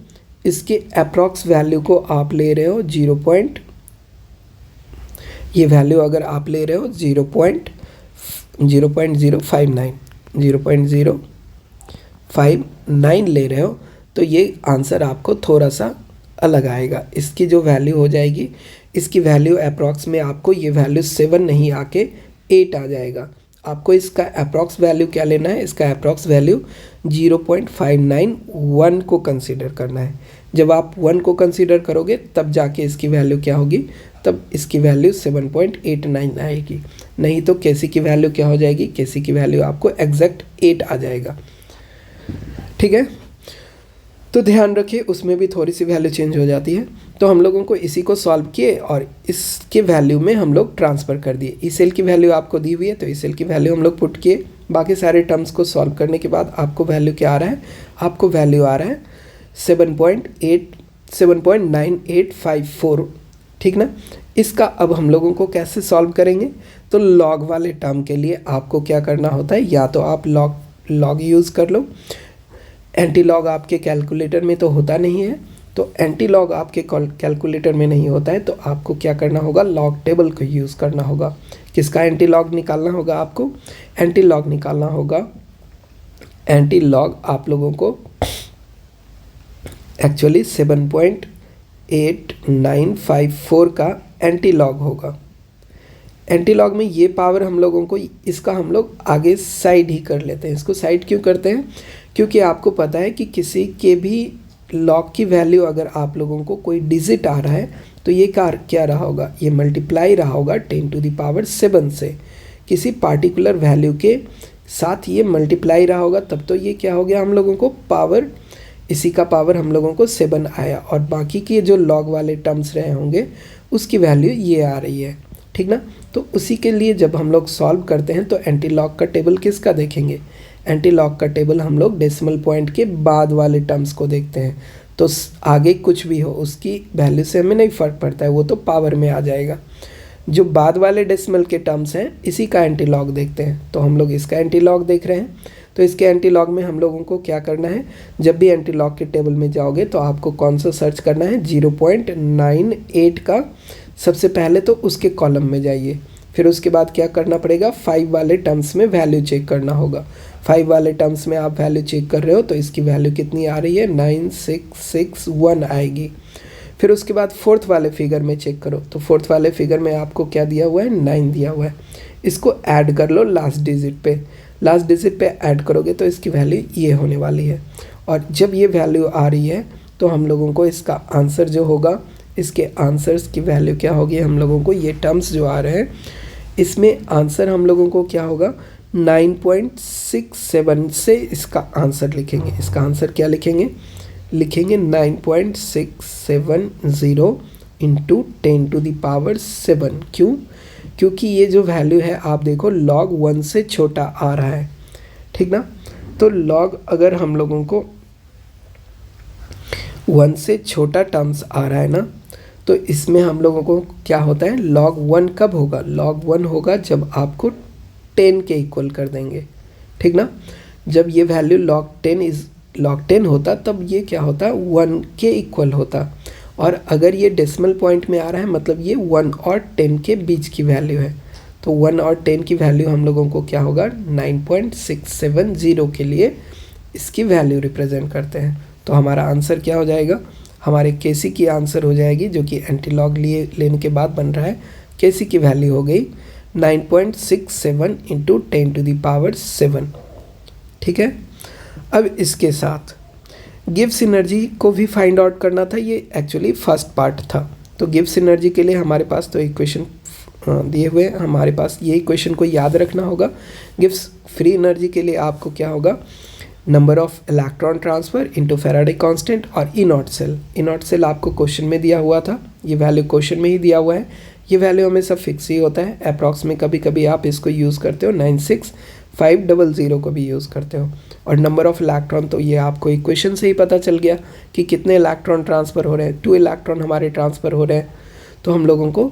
इसके अप्रॉक्स वैल्यू को आप ले रहे हो ये वैल्यू अगर आप ले रहे हो 0.059 ले रहे हो तो ये आंसर आपको थोड़ा सा अलग आएगा। इसकी जो वैल्यू हो जाएगी, इसकी वैल्यू अप्रॉक्स में आपको ये वैल्यू 7 नहीं आके 8 आ जाएगा। आपको इसका अप्रॉक्स वैल्यू क्या लेना है, इसका अप्रॉक्स वैल्यू 0.591 को कंसीडर करना है। जब आप 1 को कंसीडर करोगे तब जाके इसकी वैल्यू क्या होगी, तब इसकी वैल्यू 7.89 आएगी। नहीं तो केसी की वैल्यू क्या हो जाएगी, केसी की वैल्यू आपको एग्जैक्ट 8 आ जाएगा। ठीक है, तो ध्यान रखिए उसमें भी थोड़ी सी वैल्यू चेंज हो जाती है। तो हम लोगों को इसी को सॉल्व किए और इसके वैल्यू में हम लोग ट्रांसफ़र कर दिए। ई सेल की वैल्यू आपको दी हुई है तो ई सेल की वैल्यू हम लोग पुट किए। बाकी सारे टर्म्स को सॉल्व करने के बाद आपको वैल्यू क्या आ रहा है, आपको वैल्यू आ रहा है 7.9854। ठीक ना। इसका अब हम लोगों को कैसे सॉल्व करेंगे, तो लॉग वाले टर्म के लिए आपको क्या करना होता है, या तो आप लॉग यूज़ कर लो। एंटी लॉग आपके कैलकुलेटर में तो होता नहीं है, तो एंटी लॉग आपके कैलकुलेटर में नहीं होता है तो आपको क्या करना होगा, लॉग टेबल को यूज़ करना होगा। किसका एंटी लॉग निकालना होगा, आपको एंटी लॉग निकालना होगा। एंटी लॉग आप लोगों को एक्चुअली 7.8954 का एंटी लॉग होगा। एंटी लॉग में ये पावर हम लोगों को, इसका हम लोग आगे साइड ही कर लेते हैं। इसको साइड क्यों करते हैं, क्योंकि आपको पता है कि किसी के भी लॉग की वैल्यू अगर आप लोगों को कोई डिजिट आ रहा है तो ये क्या रहा होगा, ये मल्टीप्लाई रहा होगा 10⁻7 से। किसी पार्टिकुलर वैल्यू के साथ ये मल्टीप्लाई रहा होगा, तब तो ये क्या हो गया हम लोगों को पावर, इसी का पावर हम लोगों को 7 आया और बाकी के जो लॉग वाले टर्म्स रहे होंगे उसकी वैल्यू ये आ रही है। ठीक ना। तो उसी के लिए जब हम लोग सॉल्व करते हैं तो एंटी लॉग का टेबल किसका देखेंगे, एंटी लॉग का टेबल हम लोग डेसिमल पॉइंट के बाद वाले टर्म्स को देखते हैं। तो आगे कुछ भी हो उसकी वैल्यू से हमें नहीं फ़र्क पड़ता है, वो तो पावर में आ जाएगा। जो बाद वाले डेसिमल के टर्म्स हैं इसी का एंटी लॉग देखते हैं। तो हम लोग इसका एंटी लॉग देख रहे हैं, तो इसके एंटी लॉग में हम लोगों को क्या करना है, जब भी एंटी लॉग के टेबल में जाओगे तो आपको कौन सा सर्च करना है, 0.98 का सबसे पहले तो उसके कॉलम में जाइए। फिर उसके बाद क्या करना पड़ेगा, 5 वाले टर्म्स में वैल्यू चेक करना होगा। 5 वाले टर्म्स में आप वैल्यू चेक कर रहे हो तो इसकी वैल्यू कितनी आ रही है, 9661 आएगी। फिर उसके बाद 4th वाले फिगर में चेक करो तो 4th वाले फिगर में आपको क्या दिया हुआ है, 9 दिया हुआ है। इसको ऐड कर लो लास्ट डिजिट पे, लास्ट डिजिट पे ऐड करोगे तो इसकी वैल्यू ये होने वाली है। और जब ये वैल्यू आ रही है तो हम लोगों को इसका आंसर जो होगा, इसके आंसर्स की वैल्यू क्या होगी, हम लोगों को ये टर्म्स जो आ रहे हैं इसमें आंसर हम लोगों को क्या होगा, 9.67 से इसका आंसर लिखेंगे। इसका आंसर क्या लिखेंगे, लिखेंगे 9.670 इंटू 10⁻7। क्यों, क्योंकि ये जो वैल्यू है आप देखो log 1 से छोटा आ रहा है। ठीक ना। तो log अगर हम लोगों को 1 से छोटा टर्म्स आ रहा है ना, तो इसमें हम लोगों को क्या होता है, log 1 कब होगा, log 1 होगा जब आपको 10 के इक्वल कर देंगे। ठीक ना। जब ये वैल्यू log 10 होता तब ये क्या होता, 1 के इक्वल होता। और अगर ये डेसिमल पॉइंट में आ रहा है मतलब ये 1 और 10 के बीच की वैल्यू है, तो 1 और 10 की वैल्यू हम लोगों को क्या होगा, 9.670 के लिए इसकी वैल्यू रिप्रेजेंट करते हैं। तो हमारा आंसर क्या हो जाएगा, हमारे केसी की आंसर हो जाएगी जो कि एंटी लॉग लेने के बाद बन रहा है। केसी की वैल्यू हो गई 9.67 इंटू 10⁻7। ठीक है। अब इसके साथ गिब्स एनर्जी को भी फाइंड आउट करना था, ये एक्चुअली फर्स्ट पार्ट था। तो गिब्स एनर्जी के लिए हमारे पास तो इक्वेशन दिए हुए हैं, हमारे पास ये इक्वेशन को याद रखना होगा। गिब्स फ्री एनर्जी के लिए आपको क्या होगा, number of electron transfer into Faraday constant और E naught cell. E naught cell आपको क्वेश्चन में दिया हुआ था, ये वैल्यू क्वेश्चन में ही दिया हुआ है। ये वैल्यू हमेशा फिक्स ही होता है, अप्रॉक्स में कभी कभी आप इसको यूज़ करते हो 500 को भी यूज़ करते हो। और नंबर ऑफ इलेक्ट्रॉन तो ये आपको इक्वेशन से ही पता चल गया कि कितने इलेक्ट्रॉन ट्रांसफ़र हो रहे हैं, 2 इलेक्ट्रॉन हमारे ट्रांसफ़र हो रहे हैं, तो हम लोगों को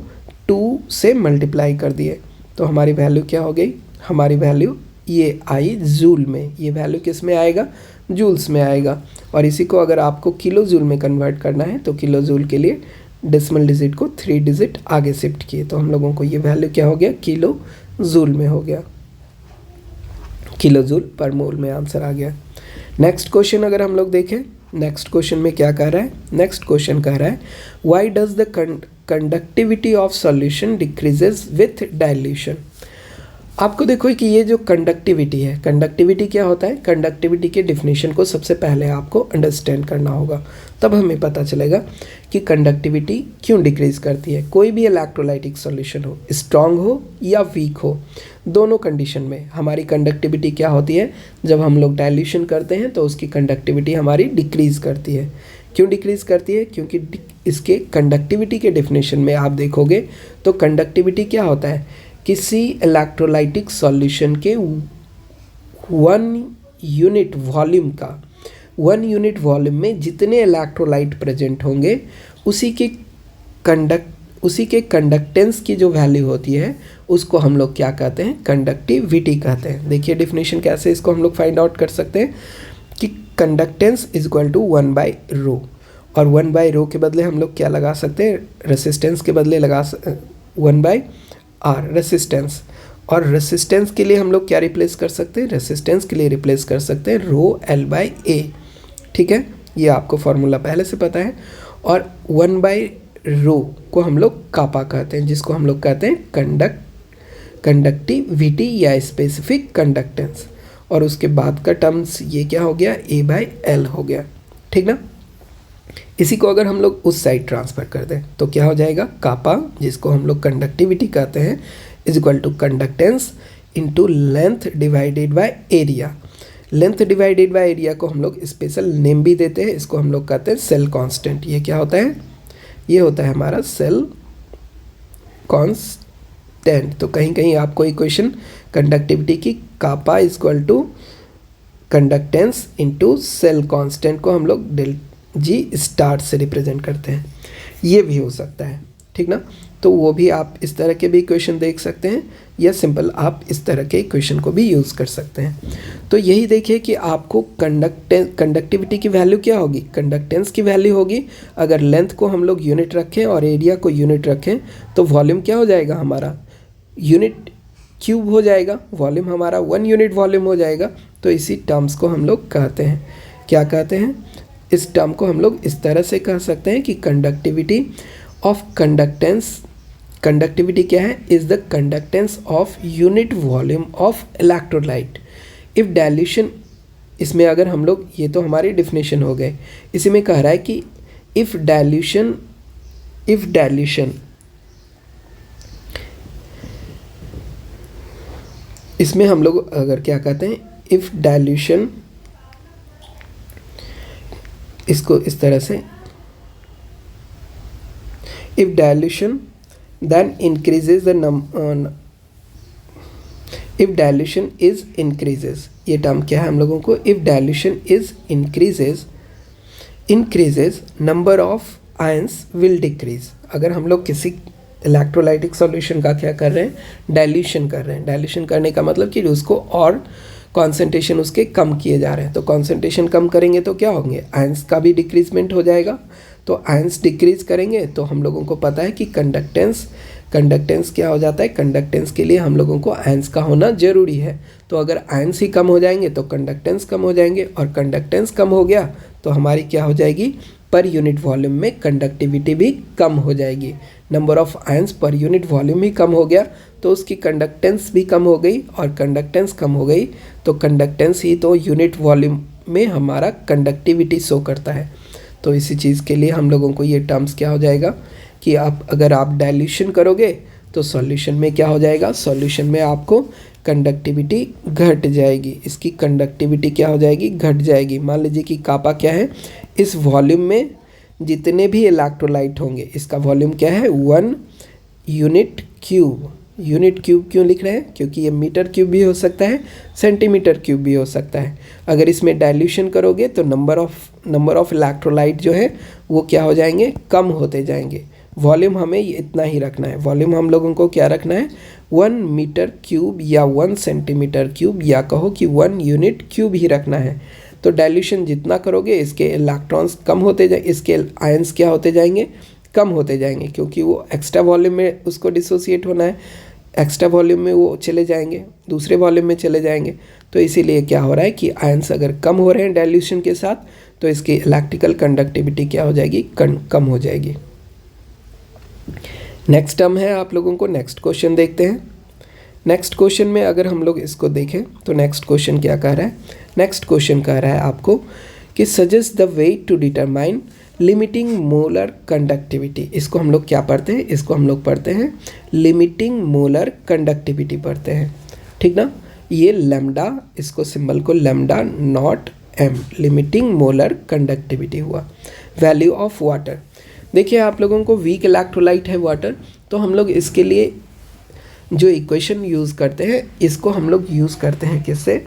2 से मल्टीप्लाई कर दिए, तो हमारी वैल्यू क्या हो गई, हमारी वैल्यू ये आई जूल में। ये वैल्यू किस में आएगा, जूल्स में आएगा। और इसी को अगर आपको किलो जूल में कन्वर्ट करना है तो किलो जूल के लिए डेसिमल डिजिट को 3 डिजिट आगे शिफ्ट किए, तो हम लोगों को ये वैल्यू क्या हो गया, किलो जूल में हो गया, किलो जूल पर मोल में आंसर आ गया। नेक्स्ट क्वेश्चन अगर हम लोग देखें, नेक्स्ट क्वेश्चन में क्या कह रहा है, नेक्स्ट क्वेश्चन कह रहा है why does the conductivity of solution decreases with dilution. आपको देखो कि ये जो कंडक्टिविटी है, कंडक्टिविटी क्या होता है, कंडक्टिविटी के डिफिनेशन को सबसे पहले आपको अंडरस्टैंड करना होगा, तब हमें पता चलेगा कि कंडक्टिविटी क्यों डिक्रीज करती है। कोई भी इलेक्ट्रोलाइटिक सॉल्यूशन हो, स्ट्रांग हो या वीक हो, दोनों कंडीशन में हमारी कंडक्टिविटी क्या होती है, जब हम लोग डाइल्यूशन करते हैं तो उसकी कंडक्टिविटी हमारी डिक्रीज़ करती है। क्यों डिक्रीज़ करती है, क्योंकि इसके कंडक्टिविटी के डिफिनेशन में आप देखोगे तो कंडक्टिविटी क्या होता है, किसी इलेक्ट्रोलाइटिक सॉल्यूशन के 1 यूनिट वॉल्यूम का, 1 यूनिट वॉल्यूम में जितने इलेक्ट्रोलाइट प्रेजेंट होंगे उसी के कंडक्टेंस की जो वैल्यू होती है उसको हम लोग क्या कहते हैं, कंडक्टिविटी कहते हैं। देखिए डिफिनेशन कैसे इसको हम लोग फाइंड आउट कर सकते हैं कि कंडक्टेंस इज इक्वल टू 1/ρ, और 1/ρ के बदले हम लोग क्या लगा सकते हैं, रेसिस्टेंस के बदले लगा 1/r रेसिस्टेंस, और रेसिस्टेंस के लिए हम लोग क्या रिप्लेस कर सकते हैं, रेसिस्टेंस के लिए रिप्लेस कर सकते हैं ρl/a। ठीक है, ये आपको फॉर्मूला पहले से पता है। और 1/ρ को हम लोग कापा कहते हैं, जिसको हम लोग कहते हैं कंडक्टिविटी या स्पेसिफिक कंडक्टेंस, और उसके बाद का टर्म्स ये क्या हो गया, a/l हो गया। ठीक ना, इसी को अगर हम लोग उस साइड ट्रांसफ़र कर दें तो क्या हो जाएगा, कापा जिसको हम लोग कंडक्टिविटी कहते हैं is equal to conductance into length divided by area. Length divided by area को हम लोग स्पेशल नेम भी देते हैं, इसको हम लोग कहते हैं सेल कांस्टेंट। ये क्या होता है, ये होता है हमारा सेल कांस्टेंट। तो कहीं कहीं आपको इक्वेशन कंडक्टिविटी की kappa is equal to conductance into cell constant को हम लोग G स्टार से रिप्रेजेंट करते हैं, ये भी हो सकता है। ठीक ना, तो वो भी आप इस तरह के भी इक्वेशन देख सकते हैं, या सिंपल आप इस तरह के इक्वेशन को भी यूज़ कर सकते हैं। तो यही देखिए कि आपको कंडक्टिविटी की वैल्यू क्या होगी, कंडक्टेंस की वैल्यू होगी। अगर लेंथ को हम लोग यूनिट रखें और एरिया को यूनिट रखें तो वॉल्यूम क्या हो जाएगा, हमारा यूनिट क्यूब हो जाएगा, वॉल्यूम हमारा 1 यूनिट वॉल्यूम हो जाएगा। तो इसी टर्म्स को हम लोग कहते हैं, क्या कहते हैं, इस टर्म को हम लोग इस तरह से कह सकते हैं कि कंडक्टिविटी ऑफ कंडक्टेंस, कंडक्टिविटी क्या है, is the conductance of unit volume of electrolyte if dilution. इसमें अगर हम लोग, ये तो हमारी डिफिनेशन हो गए, इसी में कह रहा है कि इफ़ डाइल्यूशन इसमें हम लोग अगर क्या कहते हैं, इफ़ डाइल्यूशन, इसको इस तरह से, if dilution then increases the if dilution is increases, ये टर्म क्या है हम लोगों को, if dilution is increases number of ions will decrease. अगर हम लोग किसी इलेक्ट्रोलाइटिक सॉल्यूशन का क्या कर रहे हैं, डाइल्यूशन कर रहे हैं, डाइल्यूशन करने का मतलब कि उसको और कॉन्सेंट्रेशन उसके कम किए जा रहे हैं, तो कॉन्सेंट्रेशन कम करेंगे तो क्या होंगे, आयंस का भी डिक्रीजमेंट हो जाएगा। तो आयंस डिक्रीज करेंगे तो हम लोगों को पता है कि कंडक्टेंस क्या हो जाता है, कंडक्टेंस के लिए हम लोगों को आयंस का होना ज़रूरी है। तो अगर आयंस ही कम हो जाएंगे तो कंडक्टेंस कम हो जाएंगे, और कंडक्टेंस कम हो गया तो हमारी क्या हो जाएगी, पर यूनिट वॉल्यूम में कंडक्टिविटी भी कम हो जाएगी। Number of ions per unit volume ही कम हो गया तो उसकी कंडक्टेंस भी कम हो गई, और कंडक्टेंस कम हो गई तो कंडक्टेंस ही तो यूनिट वॉल्यूम में हमारा कंडक्टिविटी शो करता है। तो इसी चीज़ के लिए हम लोगों को ये टर्म्स क्या हो जाएगा कि अगर आप डाइल्यूशन करोगे तो सॉल्यूशन में क्या हो जाएगा, सॉल्यूशन में आपको कंडक्टिविटी घट जाएगी, इसकी कंडक्टिविटी क्या हो जाएगी, घट जाएगी। मान लीजिए कि कापा क्या है, इस वॉल्यूम में जितने भी इलेक्ट्रोलाइट होंगे इसका वॉल्यूम क्या है, 1 यूनिट क्यूब, यूनिट क्यूब क्यों लिख रहे हैं? क्योंकि ये मीटर क्यूब भी हो सकता है, सेंटीमीटर क्यूब भी हो सकता है। अगर इसमें डाइल्यूशन करोगे तो नंबर ऑफ इलेक्ट्रोलाइट जो है वो क्या हो जाएंगे? कम होते जाएंगे। वॉल्यूम हमें इतना ही रखना है। वॉल्यूम हम लोगों को क्या रखना है? 1 मीटर क्यूब या 1 सेंटीमीटर क्यूब या कहो कि 1 यूनिट क्यूब ही रखना है। तो डाइल्यूशन जितना करोगे इसके इलेक्ट्रॉन्स कम होते जाए, इसके आयंस क्या होते जाएंगे? कम होते जाएंगे, क्योंकि वो एक्स्ट्रा वॉल्यूम में उसको डिसोसिएट होना है, एक्स्ट्रा वॉल्यूम में वो चले जाएंगे, दूसरे वॉल्यूम में चले जाएंगे। तो इसीलिए क्या हो रहा है कि आयंस अगर कम हो रहे हैं डाइल्यूशन के साथ तो इसकी इलेक्ट्रिकल कंडक्टिविटी क्या हो जाएगी? कम हो जाएगी। नेक्स्ट टर्म है आप लोगों को, नेक्स्ट क्वेश्चन देखते हैं। नेक्स्ट क्वेश्चन में अगर हम लोग इसको देखें तो नेक्स्ट क्वेश्चन क्या कह रहा है? नेक्स्ट क्वेश्चन कह रहा है आपको कि suggest the way to determine limiting molar conductivity. इसको हम लोग क्या पढ़ते हैं? इसको हम लोग पढ़ते हैं लिमिटिंग मोलर कंडक्टिविटी पढ़ते हैं, ठीक ना। ये लैम्डा, इसको सिंबल को lambda naught M, limiting molar conductivity हुआ। वैल्यू ऑफ वाटर, देखिए आप लोगों को वीक इलेक्ट्रोलाइट है वाटर, तो हम लोग इसके लिए जो इक्वेशन यूज़ करते हैं इसको हम लोग यूज़ करते हैं किससे?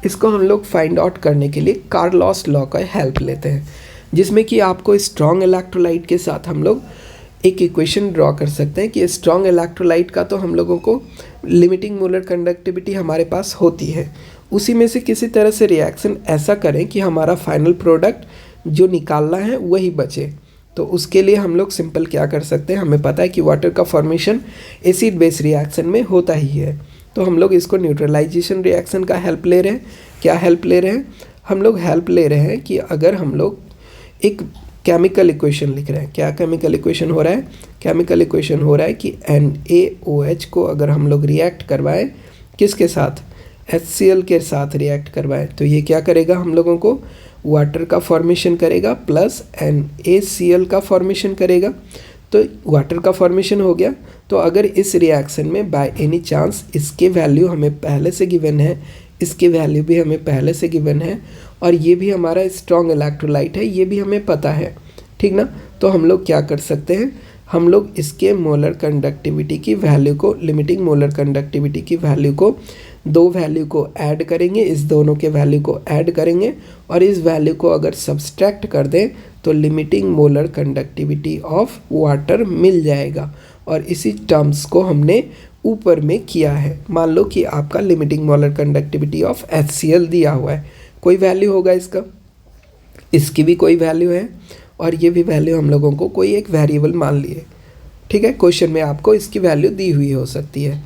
इसको हम लोग फाइंड आउट करने के लिए कार्लॉस लॉ का हेल्प लेते हैं, जिसमें कि आपको स्ट्रॉन्ग इलेक्ट्रोलाइट के साथ हम लोग एक इक्वेशन ड्रॉ कर सकते हैं कि स्ट्रॉन्ग इलेक्ट्रोलाइट का तो हम लोगों को लिमिटिंग मोलर कंडक्टिविटी हमारे पास होती है, उसी में से किसी तरह से रिएक्शन ऐसा करें कि हमारा फाइनल प्रोडक्ट जो निकालना है वही बचे। तो उसके लिए हम लोग सिंपल क्या कर सकते हैं? हमें पता है कि वाटर का फॉर्मेशन एसिड बेस रिएक्शन में होता ही है, तो हम लोग इसको न्यूट्रलाइजेशन रिएक्शन का हेल्प ले रहे हैं। क्या हेल्प ले रहे हैं? हम लोग हेल्प ले रहे हैं कि अगर हम लोग एक केमिकल इक्वेशन लिख रहे हैं, क्या केमिकल इक्वेशन हो रहा है? केमिकल इक्वेशन हो रहा है कि NaOH को अगर हम लोग रिएक्ट करवाएं किसके साथ? HCl के साथ रिएक्ट करवाएं, तो ये क्या करेगा? हम लोगों को वाटर का फॉर्मेशन करेगा प्लस NaCl का फॉर्मेशन करेगा। तो वाटर का फॉर्मेशन हो गया। तो अगर इस रिएक्शन में बाय एनी चांस इसके वैल्यू हमें पहले से गिवन है, इसके वैल्यू भी हमें पहले से गिवन है, और ये भी हमारा स्ट्रॉन्ग इलेक्ट्रोलाइट है, ये भी हमें पता है, ठीक ना। तो हम लोग क्या कर सकते हैं? हम लोग इसके मोलर कंडक्टिविटी की वैल्यू को, लिमिटिंग मोलर कंडक्टिविटी की वैल्यू को, दो वैल्यू को ऐड करेंगे, इस दोनों के वैल्यू को ऐड करेंगे और इस वैल्यू को अगर सब्सट्रैक्ट कर दें तो limiting molar conductivity of water मिल जाएगा। और इसी टर्म्स को हमने ऊपर में किया है। मान लो कि आपका limiting molar conductivity of HCl दिया हुआ है, कोई वैल्यू होगा इसका, इसकी भी कोई वैल्यू है और ये भी वैल्यू हम लोगों को कोई एक वेरिएबल मान लिए, ठीक है। क्वेश्चन में आपको इसकी वैल्यू दी हुई हो सकती है।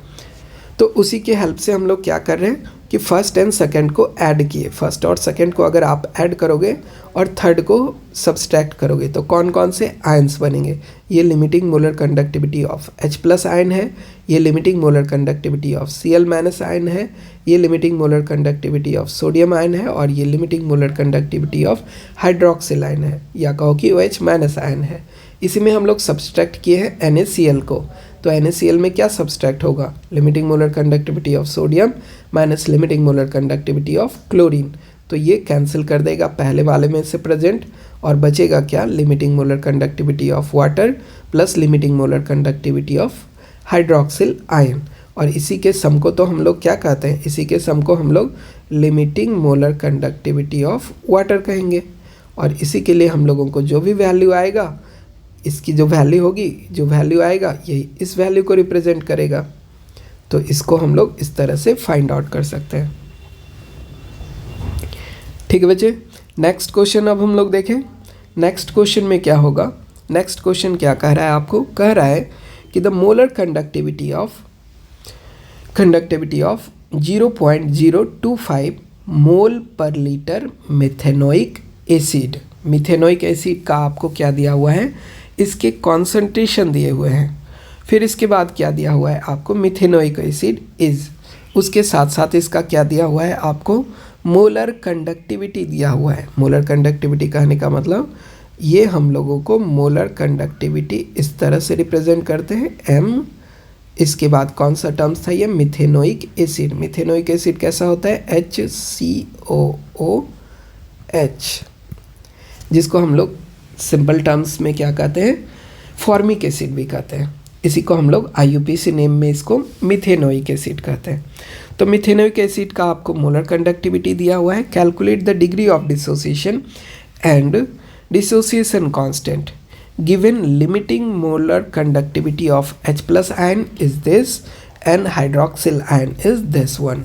तो उसी के हेल्प से हम लोग क्या कर रहे हैं कि फर्स्ट एंड सेकंड को ऐड किए। फर्स्ट और सेकंड को अगर आप ऐड करोगे और थर्ड को सब्सट्रैक्ट करोगे तो कौन कौन से आयंस बनेंगे? ये limiting molar conductivity of H+ ion है, ये limiting molar conductivity of Cl- ion है, ये limiting molar conductivity of sodium ion है और ये limiting molar conductivity of hydroxyl ion है, या कहो कि OH- आयन है। इसी में हम लोग सब्सट्रैक्ट किए हैं NaCl को। तो NaCl में क्या सब्सट्रैक्ट होगा? Limiting molar conductivity of sodium minus limiting molar conductivity of chlorine. तो ये कैंसिल कर देगा पहले वाले में से प्रेजेंट, और बचेगा क्या? Limiting molar conductivity of water plus limiting molar conductivity of hydroxyl ion. और इसी के सम को तो हम लोग क्या कहते हैं? इसी के सम को हम लोग limiting molar conductivity of water कहेंगे। और इसी के लिए हम लोगों को जो भी वैल्यू आएगा, इसकी जो वैल्यू होगी, जो वैल्यू आएगा यही इस वैल्यू को रिप्रेजेंट करेगा। तो इसको हम लोग इस तरह से फाइंड आउट कर सकते हैं, ठीक है बच्चे। नेक्स्ट क्वेश्चन अब हम लोग देखें। नेक्स्ट क्वेश्चन में क्या होगा? नेक्स्ट क्वेश्चन क्या कह रहा है आपको? कह रहा है कि द मोलर कंडक्टिविटी ऑफ 0.025 मोल पर litre methanoic acid. Methanoic acid का आपको क्या दिया हुआ है? इसके कॉन्सेंट्रेशन दिए हुए हैं। फिर इसके बाद क्या दिया हुआ है आपको? मिथेनोइक एसिड इज, उसके साथ साथ इसका क्या दिया हुआ है आपको? मोलर कंडक्टिविटी दिया हुआ है। मोलर कंडक्टिविटी कहने का मतलब ये हम लोगों को मोलर कंडक्टिविटी इस तरह से रिप्रेजेंट करते हैं M। इसके बाद कौन सा टर्म्स था ये? Methanoic acid. मिथेनोइक एसिड कैसा होता है? HCOOH, जिसको हम लोग सिंपल टर्म्स में क्या कहते हैं? फॉर्मिक एसिड भी कहते हैं। इसी को हम लोग IUPAC नेम में इसको मिथेनोइक एसिड कहते हैं। तो मिथेनोइक एसिड का आपको मोलर कंडक्टिविटी दिया हुआ है। Calculate the degree of dissociation and dissociation constant given limiting molar conductivity of H+ ion is this and hydroxyl ion is this one.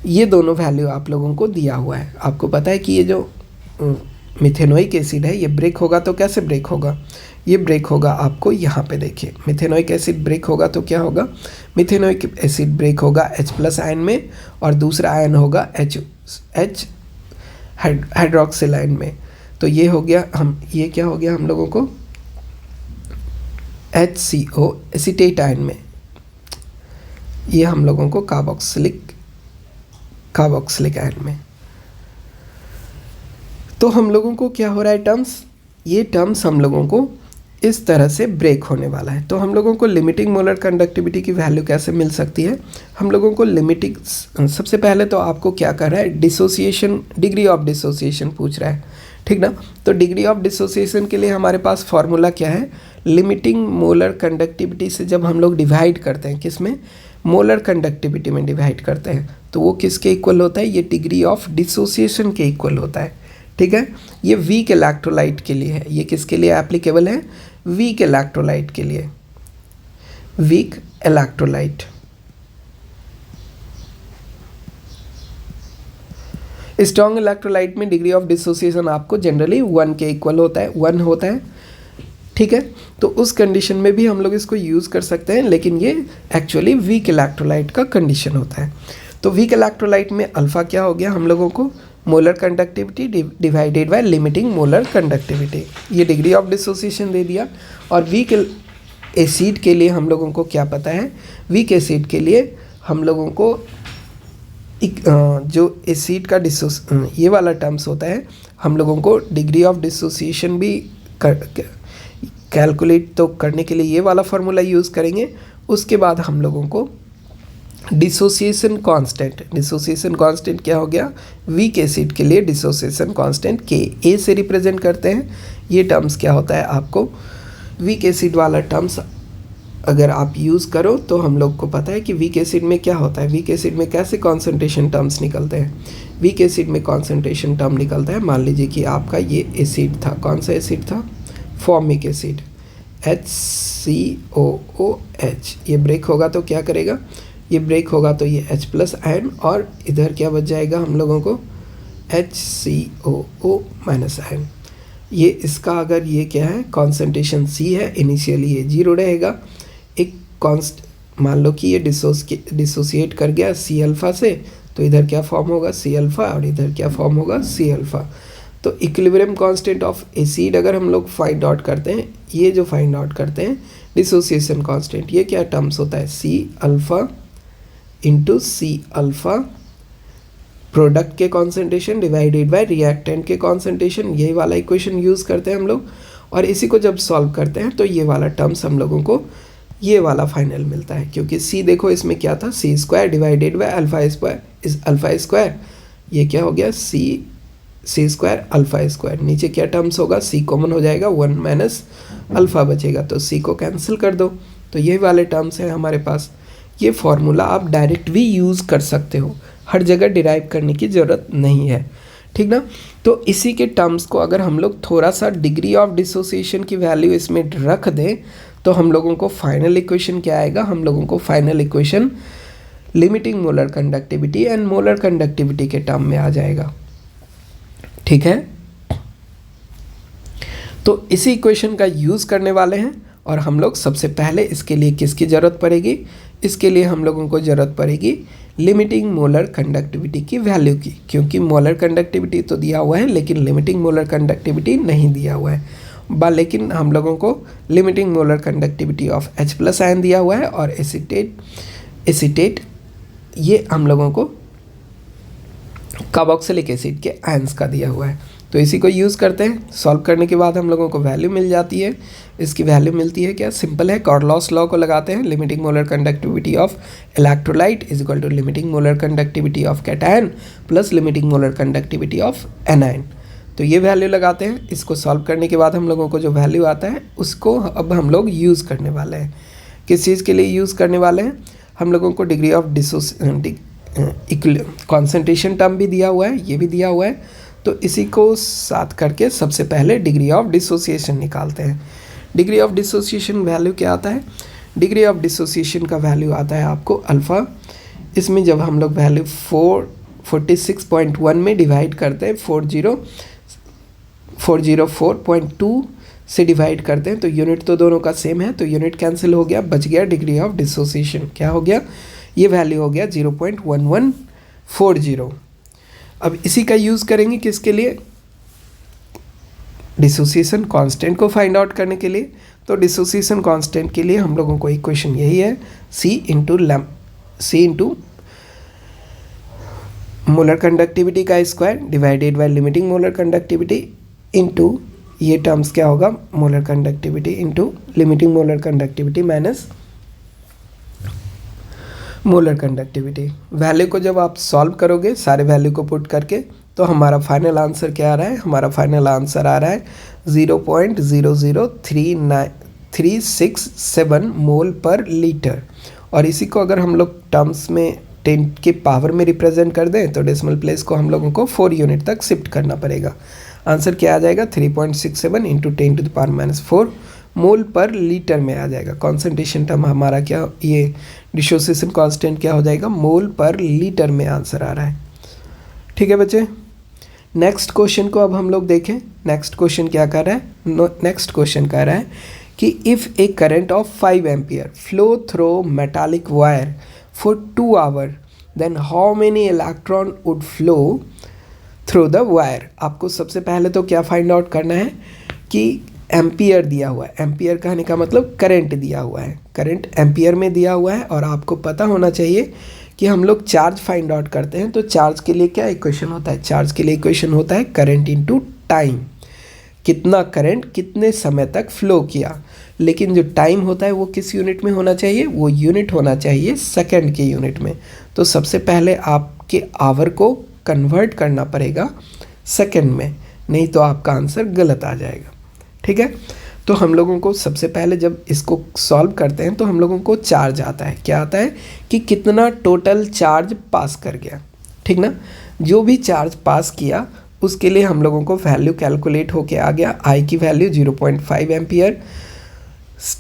ये दोनों वैल्यू आप लोगों को दिया हुआ है। आपको पता है कि ये जो मिथेनोइक एसिड है ये ब्रेक होगा तो कैसे ब्रेक होगा, ये ब्रेक होगा आपको यहाँ पे देखिए, मिथेनोइक एसिड ब्रेक होगा तो क्या होगा, मिथेनोइक एसिड ब्रेक होगा H+ आयन में और दूसरा आयन होगा H हाइड्रोक्सिल आयन में। तो ये हो गया ये क्या हो गया हम लोगों को, HCO एसीटेट आयन में, ये हम लोगों को कार्बोक्सिलिक आयन में। तो हम लोगों को क्या हो रहा है टर्म्स, ये टर्म्स हम लोगों को इस तरह से ब्रेक होने वाला है। तो हम लोगों को लिमिटिंग मोलर कंडक्टिविटी की वैल्यू कैसे मिल सकती है, हम लोगों को लिमिटिंग, सबसे पहले तो आपको क्या कर रहा है, डिसोसिएशन, डिग्री ऑफ डिसोसिएशन पूछ रहा है, ठीक ना। तो डिग्री ऑफ डिसोसिएशन के लिए हमारे पास फॉर्मूला क्या है, लिमिटिंग मोलर कंडक्टिविटी से जब हम लोग डिवाइड करते हैं, किस में, मोलर कंडक्टिविटी में डिवाइड करते हैं, तो वो किसके इक्वल होता है, ये डिग्री ऑफ डिसोसिएशन के इक्वल होता है, ठीक है। ये वीक इलेक्ट्रोलाइट के लिए है, ये किसके लिए एप्लीकेबल है, वीक इलेक्ट्रोलाइट के लिए, वीक इलेक्ट्रोलाइट। स्ट्रॉन्ग इलेक्ट्रोलाइट में डिग्री ऑफ डिसोसिएशन आपको जनरली 1 के इक्वल होता है, 1 होता है, ठीक है। तो उस कंडीशन में भी हम लोग इसको यूज़ कर सकते हैं, लेकिन ये एक्चुअली वीक इलेक्ट्रोलाइट का कंडीशन होता है। तो वीक इलेक्ट्रोलाइट में अल्फ़ा क्या हो गया हम लोगों को, molar conductivity divided by limiting molar conductivity, ये डिग्री ऑफ डिसोसिएशन दे दिया। और वीक एसिड के लिए हम लोगों को क्या पता है, वीक एसिड के लिए हम लोगों को जो एसिड का ये वाला टर्म्स होता है, हम लोगों को डिग्री ऑफ डिसोसिएशन भी कैलकुलेट तो करने के लिए ये वाला फार्मूला यूज़ करेंगे। उसके बाद हम लोगों को डिसोसिएशन कांस्टेंट क्या हो गया, वीक एसिड के लिए डिसोसिएशन कांस्टेंट Ka से रिप्रेजेंट करते हैं। ये टर्म्स क्या होता है आपको, वीक एसिड वाला टर्म्स अगर आप यूज़ करो तो हम लोग को पता है कि वीक एसिड में क्या होता है, वीक एसिड में कैसे कॉन्सेंट्रेशन टर्म्स निकलते हैं। वीक एसिड में कॉन्सेंट्रेशन टर्म निकलता है, मान लीजिए कि आपका ये एसिड था, कौन सा एसिड था, फॉर्मिक एसिड HCOOH, ये ब्रेक होगा तो क्या करेगा, ये ब्रेक होगा तो ये H+ आयन और इधर क्या बच जाएगा हम लोगों को, HCOO- आयन। ये इसका अगर ये क्या है, कॉन्सेंट्रेशन C है, इनिशियली ये 0 रहेगा, एक मान लो कि ये डिसोसिएट कर गया C अल्फ़ा से, तो इधर क्या फॉर्म होगा, C अल्फ़ा और इधर क्या फॉर्म होगा, C अल्फ़ा। तो इक्विलिब्रियम कांस्टेंट ऑफ एसिड अगर हम लोग फाइंड आउट करते हैं, ये जो फाइंड आउट करते हैं डिसोसिएशन कांस्टेंट, ये क्या टर्म्स होता है, C alpha into C alpha product के कॉन्सेंट्रेशन डिवाइडेड बाय रिएक्टेंट के कॉन्सेंट्रेशन, यही वाला इक्वेशन यूज़ करते हैं हम लोग। और इसी को जब सॉल्व करते हैं तो ये वाला टर्म्स हम लोगों को ये वाला फाइनल मिलता है, क्योंकि C देखो इसमें क्या था, C² divided by alpha square, ये क्या हो गया, C² अल्फ़ा स्क्वायर, नीचे क्या टर्म्स होगा, C कॉमन हो जाएगा, 1 माइनस अल्फ़ा बचेगा, तो C को कैंसिल कर दो, तो ये वाले टर्म्स हैं हमारे पास। ये फार्मूला आप डायरेक्ट भी यूज़ कर सकते हो, हर जगह डिराइव करने की ज़रूरत नहीं है, ठीक ना। तो इसी के टर्म्स को अगर हम लोग थोड़ा सा डिग्री ऑफ डिसोसिएशन की वैल्यू इसमें रख दें तो हम लोगों को फाइनल इक्वेशन क्या आएगा, हम लोगों को final equation limiting molar conductivity and molar conductivity के टर्म में आ जाएगा, ठीक है। तो इसी इक्वेशन का यूज़ करने वाले हैं और हम लोग सबसे पहले इसके लिए किसकी ज़रूरत पड़ेगी, इसके लिए हम लोगों को ज़रूरत पड़ेगी लिमिटिंग मोलर कंडक्टिविटी की वैल्यू की, क्योंकि मोलर कंडक्टिविटी तो दिया हुआ है लेकिन लिमिटिंग मोलर कंडक्टिविटी नहीं दिया हुआ है। लेकिन हम लोगों को limiting molar conductivity of H+ ion दिया हुआ है और एसीटेट ये हम लोगों को कार्बोक्सिलिक एसिड के आयंस का दिया हुआ है। तो इसी को यूज़ करते हैं, सॉल्व करने के बाद हम लोगों को वैल्यू मिल जाती है। इसकी वैल्यू मिलती है क्या, सिंपल है, कॉर्लॉस लॉ को लगाते हैं, limiting molar conductivity of electrolyte is equal to limiting molar conductivity of cation plus limiting molar conductivity of anion. तो ये वैल्यू लगाते हैं, इसको सॉल्व करने के बाद हम लोगों को जो वैल्यू आता है उसको अब हम लोग यूज़ करने वाले हैं, किस चीज़ के लिए यूज़ करने वाले हैं, हम लोगों को डिग्री ऑफ कॉन्सेंट्रेशन टर्म भी दिया हुआ है, ये भी दिया हुआ है, तो इसी को साथ करके सबसे पहले डिग्री ऑफ डिसोसिएशन निकालते हैं। डिग्री ऑफ डिसोसिएशन वैल्यू क्या आता है, डिग्री ऑफ डिसोसिएशन का वैल्यू आता है आपको अल्फ़ा। इसमें जब हम लोग वैल्यू 46.1 में डिवाइड करते हैं, 404.2 से डिवाइड करते हैं, तो यूनिट तो दोनों का सेम है, तो यूनिट कैंसिल हो गया, बच गया डिग्री ऑफ डिसोसिएशन। क्या हो गया, ये वैल्यू हो गया 0.1140। अब इसी का यूज़ करेंगे किसके लिए, डिसोसिएशन कांस्टेंट को फाइंड आउट करने के लिए। तो डिसोसिएशन कांस्टेंट के लिए हम लोगों को इक्वेशन यही है, C इंटू मोलर कंडक्टिविटी का square divided by limiting molar conductivity into ये टर्म्स क्या होगा, molar conductivity into limiting molar conductivity minus molar conductivity. Value को जब आप सॉल्व करोगे सारे वैल्यू को पुट करके, तो हमारा फाइनल आंसर क्या आ रहा है, हमारा फाइनल आंसर आ रहा है 0.00367 मोल पर लीटर। और इसी को अगर हम लोग टर्म्स में 10 के पावर में रिप्रेजेंट कर दें, तो डेसिमल प्लेस को हम लोगों को 4 यूनिट तक शिफ्ट करना पड़ेगा। आंसर क्या आ जाएगा, 3.67 इंटू 10⁻⁻⁴ मोल पर लीटर में आ जाएगा। कॉन्सेंट्रेशन टर्म हमारा क्या, ये डिसोसिएशन कांस्टेंट क्या हो जाएगा, मोल पर लीटर में आंसर आ रहा है। ठीक है बच्चे, नेक्स्ट क्वेश्चन को अब हम लोग देखें। नेक्स्ट क्वेश्चन क्या कर रहा है, नेक्स्ट क्वेश्चन कह रहा है कि if a current of 5 ampere flow through metallic wire for 2 hour then how many electron would flow through the wire. आपको सबसे पहले तो क्या फाइंड आउट करना है कि एम्पियर दिया हुआ है, एम्पियर कहने का मतलब करंट दिया हुआ है, करंट एम्पियर में दिया हुआ है। और आपको पता होना चाहिए कि हम लोग चार्ज फाइंड आउट करते हैं, तो चार्ज के लिए क्या इक्वेशन होता है, चार्ज के लिए इक्वेशन होता है करंट इनटू टाइम, कितना करंट कितने समय तक फ्लो किया। लेकिन जो टाइम होता है वो किस यूनिट में होना चाहिए, वो यूनिट होना चाहिए सेकंड के यूनिट में। तो सबसे पहले आपके आवर को कन्वर्ट करना पड़ेगा सेकंड में, नहीं तो आपका आंसर गलत आ जाएगा। ठीक है, तो हम लोगों को सबसे पहले जब इसको सॉल्व करते हैं तो हम लोगों को चार्ज आता है, क्या आता है कि कितना टोटल चार्ज पास कर गया। ठीक ना, जो भी चार्ज पास किया उसके लिए हम लोगों को वैल्यू कैलकुलेट होके आ गया। आई की वैल्यू 0.5 एम्पियर,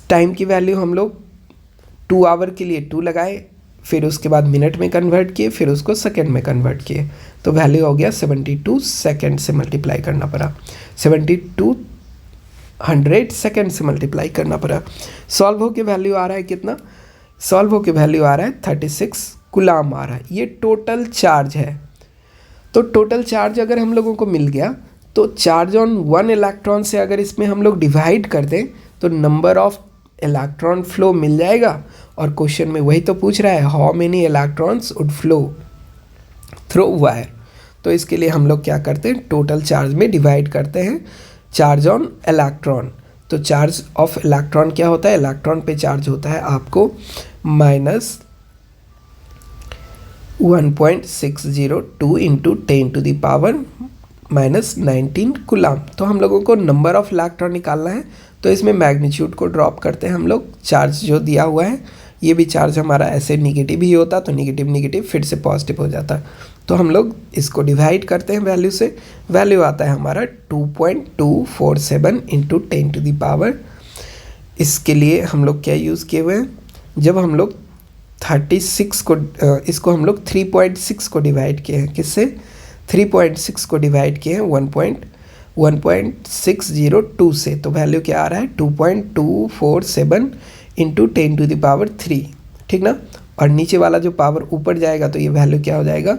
टाइम की वैल्यू हम लोग 2 आवर के लिए 2 लगाए, फिर उसके बाद मिनट में कन्वर्ट किए, फिर उसको सेकंड में कन्वर्ट किए, तो वैल्यू हो गया 72 सेकंड से मल्टीप्लाई करना पड़ा, 7200 सेकंड से मल्टीप्लाई करना पड़ा। सॉल्व हो के वैल्यू आ रहा है कितना, सॉल्व हो के वैल्यू आ रहा है 36 कूलाम आ रहा है। ये टोटल चार्ज है। तो टोटल चार्ज अगर हम लोगों को मिल गया, तो चार्ज ऑन 1 इलेक्ट्रॉन से अगर इसमें हम लोग डिवाइड कर दें तो नंबर ऑफ इलेक्ट्रॉन फ्लो मिल जाएगा। और क्वेश्चन में वही तो पूछ रहा है, how many electrons would flow through wire. तो इसके लिए हम लोग क्या करते हैं, टोटल चार्ज में डिवाइड करते हैं चार्ज ऑन इलेक्ट्रॉन। तो चार्ज ऑफ इलेक्ट्रॉन क्या होता है, इलेक्ट्रॉन पे चार्ज होता है आपको -1.602 इंटू 10⁻⁻19 कूलाम। तो हम लोगों को नंबर ऑफ इलेक्ट्रॉन निकालना है, तो इसमें मैग्नीट्यूड को ड्रॉप करते हैं हम लोग। चार्ज जो दिया हुआ है, ये भी चार्ज हमारा ऐसे निगेटिव ही होता, तो निगेटिव निगेटिव फिर से पॉजिटिव हो जाता। तो हम लोग इसको डिवाइड करते हैं वैल्यू से, वैल्यू आता है हमारा 2.247 इंटू 10⁻। इसके लिए हम लोग क्या यूज़ किए हुए हैं, जब हम लोग 36 को इसको हम लोग 3.6 को डिवाइड किए हैं, किससे 3.6 को डिवाइड किए हैं 1.602 से, तो वैल्यू क्या आ रहा है 2.247 इंटू 10⁻3। ठीक ना, और नीचे वाला जो पावर ऊपर जाएगा तो ये वैल्यू क्या हो जाएगा,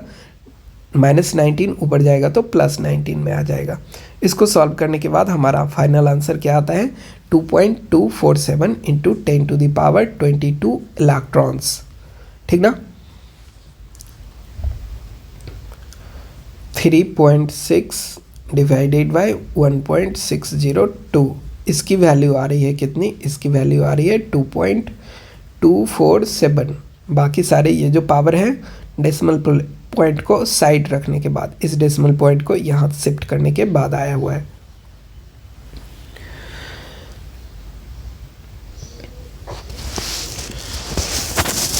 -19, ऊपर जाएगा तो +19 में आ जाएगा। इसको सॉल्व करने के बाद हमारा फाइनल आंसर क्या आता है, 2.247 इंटू 10⁻22 इलेक्ट्रॉन्स। ठीक ना, 3.6 डिवाइडेड बाय 1.602, इसकी वैल्यू आ रही है कितनी, इसकी वैल्यू आ रही है 2.247। बाकी सारे ये जो पावर है डेसिमल पॉइंट को साइड रखने के बाद, इस डेसिमल पॉइंट को यहाँ शिफ्ट करने के बाद आया हुआ है।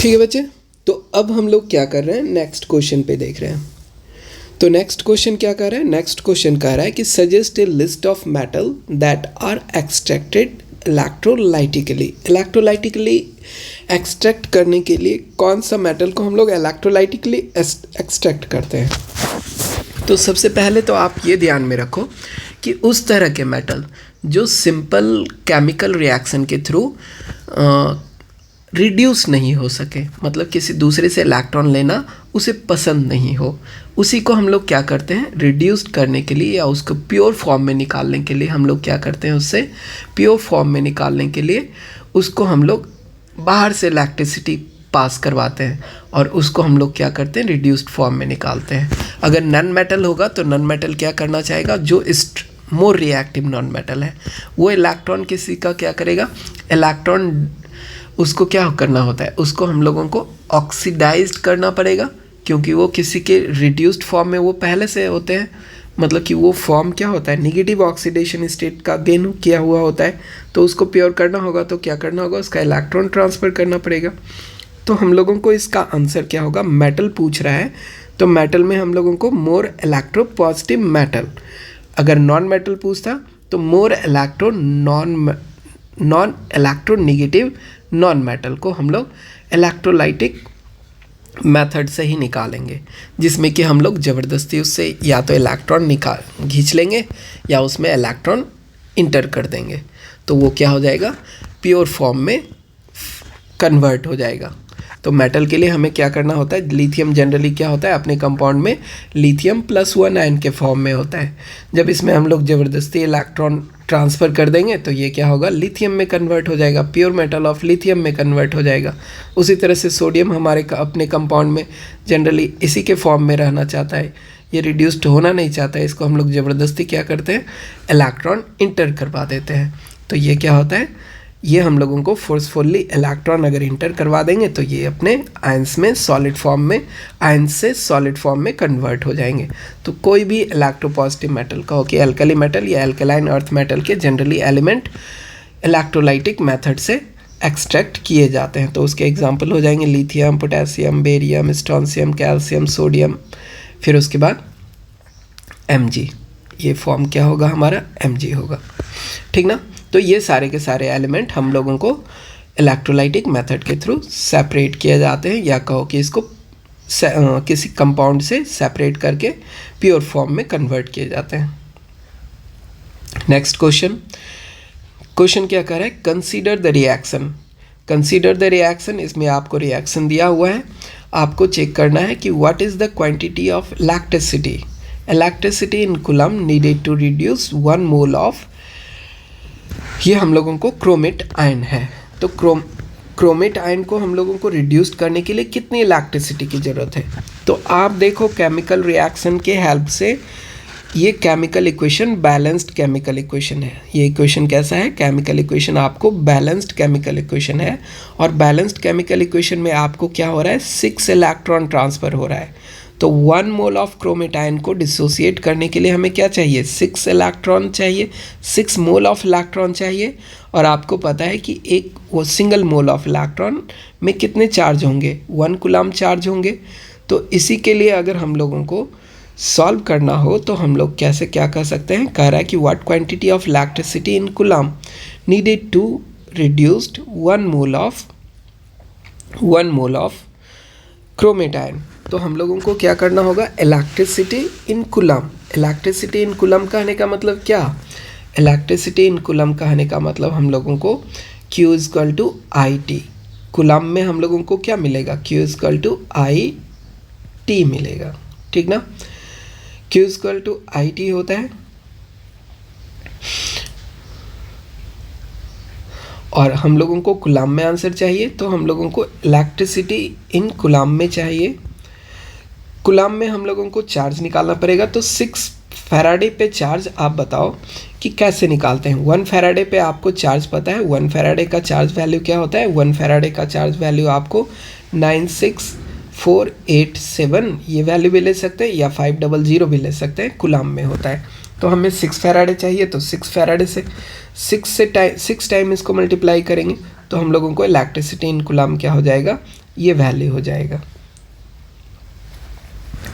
ठीक है बच्चे, तो अब हम लोग क्या कर रहे हैं, नेक्स्ट क्वेश्चन पे देख रहे हैं। तो नेक्स्ट क्वेश्चन क्या कर रहा है, नेक्स्ट क्वेश्चन कह रहा है कि suggest a list of metal that are extracted electrolytically. Electrolytically extract करने के लिए कौन सा मेटल को हम लोग इलेक्ट्रोलाइटिकली एक्सट्रैक्ट करते हैं। तो सबसे पहले तो आप ये ध्यान में रखो कि उस तरह के मेटल जो सिंपल केमिकल रिएक्शन के थ्रू रिड्यूस नहीं हो सके, मतलब किसी दूसरे से इलेक्ट्रॉन लेना उसे पसंद नहीं हो, उसी को हम लोग क्या करते हैं, रिड्यूस्ड करने के लिए या उसको प्योर फॉर्म में निकालने के लिए हम लोग क्या करते हैं, उससे प्योर फॉर्म में निकालने के लिए उसको हम लोग बाहर से इलेक्ट्रिसिटी पास करवाते हैं और उसको हम लोग क्या करते हैं, रिड्यूस्ड फॉर्म में निकालते हैं। अगर नॉन मेटल होगा तो नॉन मेटल क्या करना चाहेगा, जो मोर रिएक्टिव नॉन मेटल है वो इलेक्ट्रॉन किसी का क्या करेगा, इलेक्ट्रॉन उसको क्या करना होता है, उसको हम लोगों को ऑक्सीडाइज्ड करना पड़ेगा, क्योंकि वो किसी के रिड्यूस्ड फॉर्म में वो पहले से होते हैं, मतलब कि वो फॉर्म क्या होता है, निगेटिव ऑक्सीडेशन स्टेट का गेन किया हुआ होता है। तो उसको प्योर करना होगा तो क्या करना होगा, उसका इलेक्ट्रॉन ट्रांसफ़र करना पड़ेगा। तो हम लोगों को इसका आंसर क्या होगा, मेटल पूछ रहा है तो मेटल में हम लोगों को मोर इलेक्ट्रोपॉजिटिव मेटल, अगर नॉन मेटल पूछता तो more non electronegative non metal को हम लोग इलेक्ट्रोलाइटिक मेथड से ही निकालेंगे, जिसमें कि हम लोग ज़बरदस्ती उससे या तो इलेक्ट्रॉन खींच लेंगे या उसमें इलेक्ट्रॉन इंटर कर देंगे, तो वो क्या हो जाएगा, प्योर फॉर्म में कन्वर्ट हो जाएगा। तो मेटल के लिए हमें क्या करना होता है, लिथियम जनरली क्या होता है अपने कंपाउंड में लिथियम +1 आयन के फॉर्म में होता है। जब इसमें हम लोग ज़बरदस्ती इलेक्ट्रॉन ट्रांसफ़र कर देंगे तो ये क्या होगा, लिथियम में कन्वर्ट हो जाएगा, प्योर मेटल ऑफ लिथियम में कन्वर्ट हो जाएगा। उसी तरह से सोडियम हमारे अपने कंपाउंड में जनरली इसी के फॉर्म में रहना चाहता है, ये रिड्यूस्ड होना नहीं चाहता है, इसको हम लोग ज़बरदस्ती क्या करते हैं, इलेक्ट्रॉन इंटर करवा देते हैं। तो ये क्या होता है, ये हम लोगों को फोर्सफुली इलेक्ट्रॉन अगर इंटर करवा देंगे तो ये अपने आयंस में सॉलिड फॉर्म में, आयंस से सॉलिड फॉर्म में कन्वर्ट हो जाएंगे। तो कोई भी इलेक्ट्रोपॉजिटिव मेटल कहो कि एल्कली मेटल या एल्कलाइन अर्थ मेटल के जनरली एलिमेंट इलेक्ट्रोलाइटिक मेथड से एक्सट्रैक्ट किए जाते हैं। तो उसके एग्जांपल हो जाएंगे lithium, potassium, barium, strontium, calcium, sodium, फिर उसके बाद Mg, ये फॉर्म क्या होगा हमारा, Mg होगा, ठीक ना। तो ये सारे के सारे एलिमेंट हम लोगों को इलेक्ट्रोलाइटिक मेथड के थ्रू सेपरेट किए जाते हैं, या कहो कि इसको किसी कंपाउंड से सेपरेट करके प्योर फॉर्म में कन्वर्ट किए जाते हैं। नेक्स्ट क्वेश्चन क्या कर रहा है, consider the reaction. Consider the reaction, इसमें आपको रिएक्शन दिया हुआ है, आपको चेक करना है कि what is the quantity of electricity in coulomb needed to reduce 1 mole of, ये हम लोगों को क्रोमेट आयन है। तो क्रोमेट आयन को हम लोगों को रिड्यूस करने के लिए कितनी इलेक्ट्रिसिटी की ज़रूरत है। तो आप देखो केमिकल रिएक्शन के हेल्प से ये chemical equation balanced chemical equation है। ये इक्वेशन कैसा है, केमिकल इक्वेशन आपको बैलेंस्ड केमिकल इक्वेशन है, और बैलेंस्ड केमिकल इक्वेशन में आपको क्या हो रहा है, 6 इलेक्ट्रॉन ट्रांसफ़र हो रहा है। तो 1 मोल ऑफ क्रोमेट आयन को डिसोसिएट करने के लिए हमें क्या चाहिए, 6 इलेक्ट्रॉन चाहिए, 6 मोल ऑफ इलेक्ट्रॉन चाहिए। और आपको पता है कि एक वो सिंगल मोल ऑफ इलेक्ट्रॉन में कितने चार्ज होंगे, 1 कूलम चार्ज होंगे। तो इसी के लिए अगर हम लोगों को सॉल्व करना हो तो हम लोग कैसे क्या कर सकते हैं, कह रहा है कि what quantity of electricity in coulomb needed to reduced 1 mole of chromate ion. तो हम लोगों को क्या करना होगा, electricity in coulomb. Electricity in coulomb कहने का मतलब क्या, इलेक्ट्रिसिटी इन कूलम कहने का मतलब हम लोगों को Q = IT, कूलम में हम लोगों को क्या मिलेगा, Q = IT मिलेगा, ठीक ना। Q = IT होता है, और हम लोगों को कूलम में आंसर चाहिए, तो हम लोगों को इलेक्ट्रिसिटी इन कूलम में चाहिए। कूलम में हम लोगों को चार्ज निकालना पड़ेगा। तो 6 फैराडे पे चार्ज आप बताओ कि कैसे निकालते हैं। 1 फैराडे पे आपको चार्ज पता है, 1 फैराडे का चार्ज वैल्यू क्या होता है, 1 फैराडे का चार्ज वैल्यू आपको 96487 ये वैल्यू भी ले सकते हैं, या 500 भी ले सकते हैं, कूलम में होता है। तो हमें 6 फैराडे चाहिए, तो 6 फैराडे से 6 टाइम इसको मल्टीप्लाई करेंगे तो हम लोगों को इलेक्ट्रिसिटी इन कूलम क्या हो जाएगा, ये वैल्यू हो जाएगा।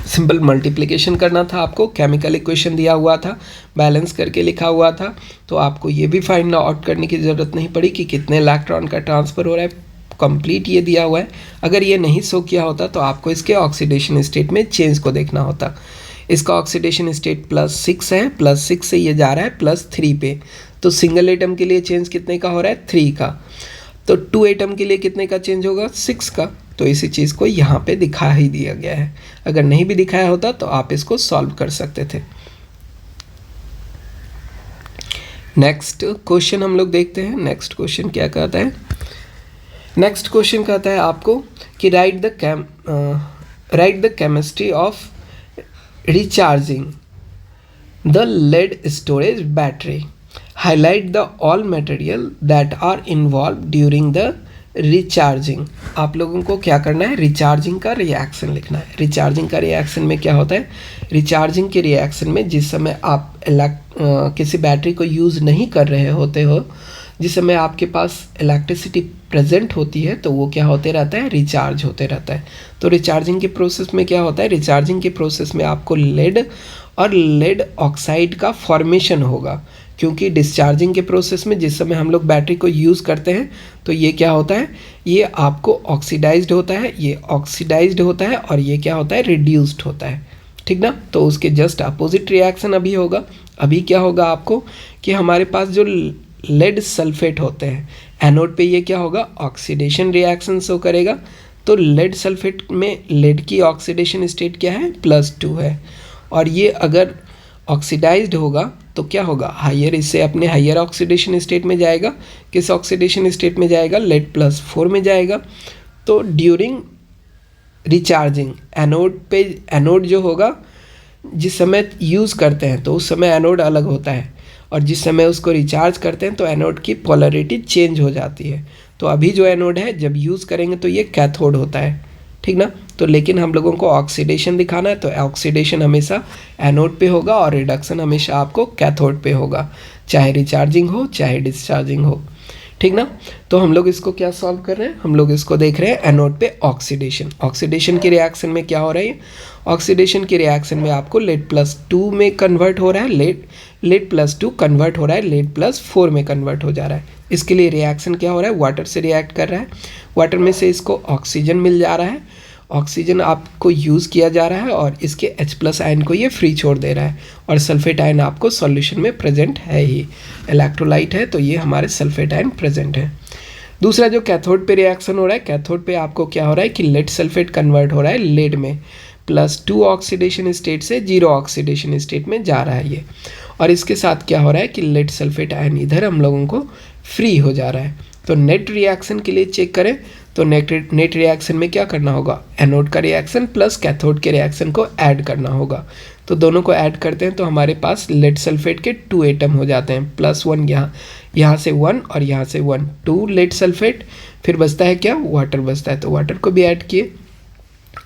सिंपल मल्टीप्लिकेशन करना था आपको, केमिकल इक्वेशन दिया हुआ था, बैलेंस करके लिखा हुआ था, तो आपको ये भी फाइंड आउट करने की ज़रूरत नहीं पड़ी कि कितने इलेक्ट्रॉन का ट्रांसफ़र हो रहा है, कंप्लीट ये दिया हुआ है। अगर ये नहीं शो किया होता तो आपको इसके ऑक्सीडेशन स्टेट में चेंज को देखना होता। इसका ऑक्सीडेशन स्टेट +6 है, +6 से ये जा रहा है +3 पे, तो सिंगल एटम के लिए चेंज कितने का हो रहा है, 3 का। तो 2 एटम के लिए कितने का चेंज होगा, 6 का। तो इसी चीज़ को यहाँ पे दिखा ही दिया गया है। अगर नहीं भी दिखाया होता तो आप इसको सॉल्व कर सकते थे। नेक्स्ट क्वेश्चन हम लोग देखते हैं। नेक्स्ट क्वेश्चन क्या कहता है, नेक्स्ट क्वेश्चन कहता है आपको कि write the chemistry of recharging the lead storage battery, highlight the all material that are involve during the recharging. आप लोगों को क्या करना है, रिचार्जिंग का रिएक्शन लिखना है। रिचार्जिंग का रिएक्शन में क्या होता है, रिचार्जिंग के रिएक्शन में जिस समय आप किसी बैटरी को यूज़ नहीं कर रहे होते हो, जिस समय आपके पास इलेक्ट्रिसिटी प्रेजेंट होती है, तो वो क्या होते रहता है, रिचार्ज होते रहता है। तो रिचार्जिंग के प्रोसेस में क्या होता है, रिचार्जिंग के प्रोसेस में आपको लेड और लेड ऑक्साइड का फॉर्मेशन होगा, क्योंकि डिस्चार्जिंग के प्रोसेस में जिस समय हम लोग बैटरी को यूज़ करते हैं तो ये क्या होता है, ये आपको ऑक्सीडाइज्ड होता है, ये ऑक्सीडाइज्ड होता है और ये क्या होता है, रिड्यूस्ड होता है, ठीक ना। तो उसके जस्ट अपोजिट रिएक्शन अभी होगा। अभी क्या होगा आपको कि हमारे पास जो लेड सल्फेट होते हैं, एनोड पे ये क्या होगा, ऑक्सीडेशन रिएक्शन शो करेगा। तो लेड सल्फेट में लेड की ऑक्सीडेशन स्टेट क्या है, +2 है, और ये अगर ऑक्सीडाइज्ड होगा तो क्या होगा, हायर, इससे अपने हायर ऑक्सीडेशन स्टेट में जाएगा। किस ऑक्सीडेशन स्टेट में जाएगा, लेड +4 में जाएगा। तो ड्यूरिंग रिचार्जिंग एनोड जो होगा, जिस समय यूज़ करते हैं तो उस समय एनोड अलग होता है, और जिस समय उसको रिचार्ज करते हैं तो एनोड की पोलैरिटी चेंज हो जाती है। तो अभी जो एनोड है जब यूज़ करेंगे तो ये कैथोड होता है, ठीक ना। तो लेकिन हम लोगों को ऑक्सीडेशन दिखाना है, तो ऑक्सीडेशन हमेशा एनोड पे होगा और रिडक्शन हमेशा आपको कैथोड पे होगा, चाहे रिचार्जिंग हो चाहे डिस्चार्जिंग हो, ठीक ना। तो हम लोग इसको क्या सॉल्व कर रहे हैं, हम लोग इसको देख रहे हैं एनोड पे ऑक्सीडेशन। ऑक्सीडेशन के रिएक्शन में क्या हो रहा है, ऑक्सीडेशन के रिएक्शन में आपको लेड +2 में कन्वर्ट हो रहा है, लेड +2 कन्वर्ट हो रहा है, लेड +4 में कन्वर्ट हो जा रहा है। इसके लिए रिएक्शन क्या हो रहा है, वाटर से रिएक्ट कर रहा है, वाटर में से इसको ऑक्सीजन मिल जा रहा है, ऑक्सीजन आपको यूज़ किया जा रहा है और इसके H+ आयन को ये फ्री छोड़ दे रहा है, और सल्फेट आयन आपको सॉल्यूशन में प्रेजेंट है ही, इलेक्ट्रोलाइट है तो ये हमारे सल्फेट आयन प्रेजेंट है। दूसरा जो कैथोड पे रिएक्शन हो रहा है, कैथोड पे आपको क्या हो रहा है कि लेड सल्फेट कन्वर्ट हो रहा है लेड में, +2 ऑक्सीडेशन स्टेट से 0 ऑक्सीडेशन स्टेट में जा रहा है ये, और इसके साथ क्या हो रहा है कि लेड सल्फेट आयन इधर हम लोगों को फ्री हो जा रहा है। तो नेट रिएक्शन के लिए चेक करें तो नेट रिएक्शन में क्या करना होगा, एनोड का रिएक्शन प्लस कैथोड के रिएक्शन को ऐड करना होगा। तो दोनों को ऐड करते हैं तो हमारे पास लेड सल्फेट के 2 एटम हो जाते हैं, +1 यहाँ से 1 और यहाँ से 1, 2 लेड सल्फेट, फिर बचता है क्या, वाटर बचता है, तो वाटर को भी ऐड किए।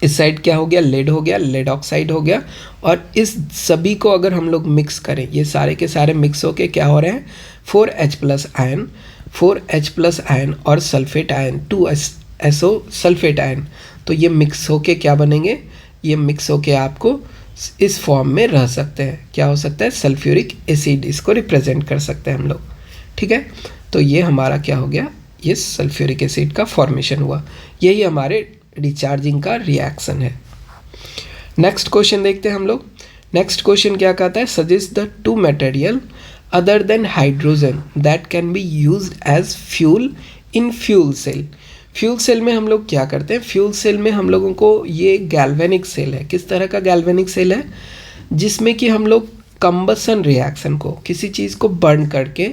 इस साइड क्या हो गया, लेड हो गया, लेड ऑक्साइड हो गया, और इस सभी को अगर हम लोग मिक्स करें, ये सारे के सारे मिक्स होके क्या हो रहे हैं, 4H+ आयन, 4H+ आयन और sulphate ion 2SO sulphate ion, तो ये मिक्स होके क्या बनेंगे, ये मिक्स होके आपको इस फॉर्म में रह सकते हैं, क्या हो सकता है, सल्फ्यूरिक एसिड, इसको रिप्रेजेंट कर सकते हैं हम लोग, ठीक है। तो ये हमारा क्या हो गया, ये सल्फ्यूरिक एसिड का फॉर्मेशन हुआ, यही हमारे रिचार्जिंग का रिएक्शन है। नेक्स्ट क्वेश्चन देखते हैं हम लोग। नेक्स्ट क्वेश्चन क्या कहता है, suggest the 2 material other than hydrogen that can be used as fuel in fuel cell. Fuel cell में हम लोग क्या करते हैं, फ्यूल सेल में हम लोगों को ये गैल्वेनिक सेल है। किस तरह का गैल्वेनिक सेल है, जिसमें कि हम लोग कंबसन रिएक्शन को, किसी चीज़ को बर्न करके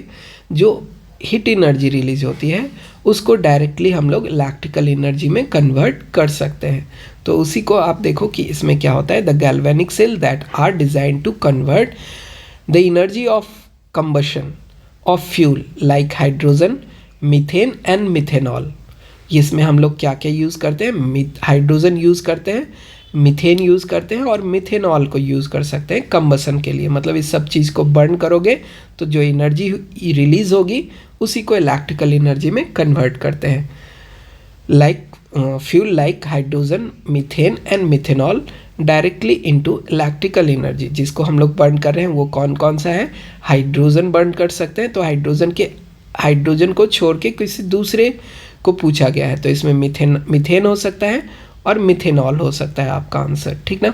जो हीट एनर्जी रिलीज होती है उसको डायरेक्टली हम लोग इलेक्ट्रिकल एनर्जी में कन्वर्ट कर सकते हैं। तो उसी को आप देखो कि इसमें क्या होता है, the galvanic cell that are design to convert the energy of combustion of fuel like hydrogen, methane and methanol. इसमें हम लोग क्या क्या यूज़ करते हैं, हाइड्रोजन यूज़ करते हैं, मीथेन यूज़ करते हैं और मिथेनॉल को यूज़ कर सकते हैं कंबसन के लिए। मतलब इस सब चीज़ को बर्न करोगे तो जो एनर्जी रिलीज़ होगी उसी को इलेक्ट्रिकल एनर्जी में कन्वर्ट करते हैं। Like fuel like hydrogen, methane and methanol directly into electrical energy. जिसको हम लोग बर्न कर रहे हैं वो कौन कौन सा है? हाइड्रोजन बर्न कर सकते हैं, तो हाइड्रोजन को छोड़ के किसी दूसरे को पूछा गया है, तो इसमें मीथेन हो सकता है और मिथेनॉल हो सकता है आपका आंसर, ठीक ना।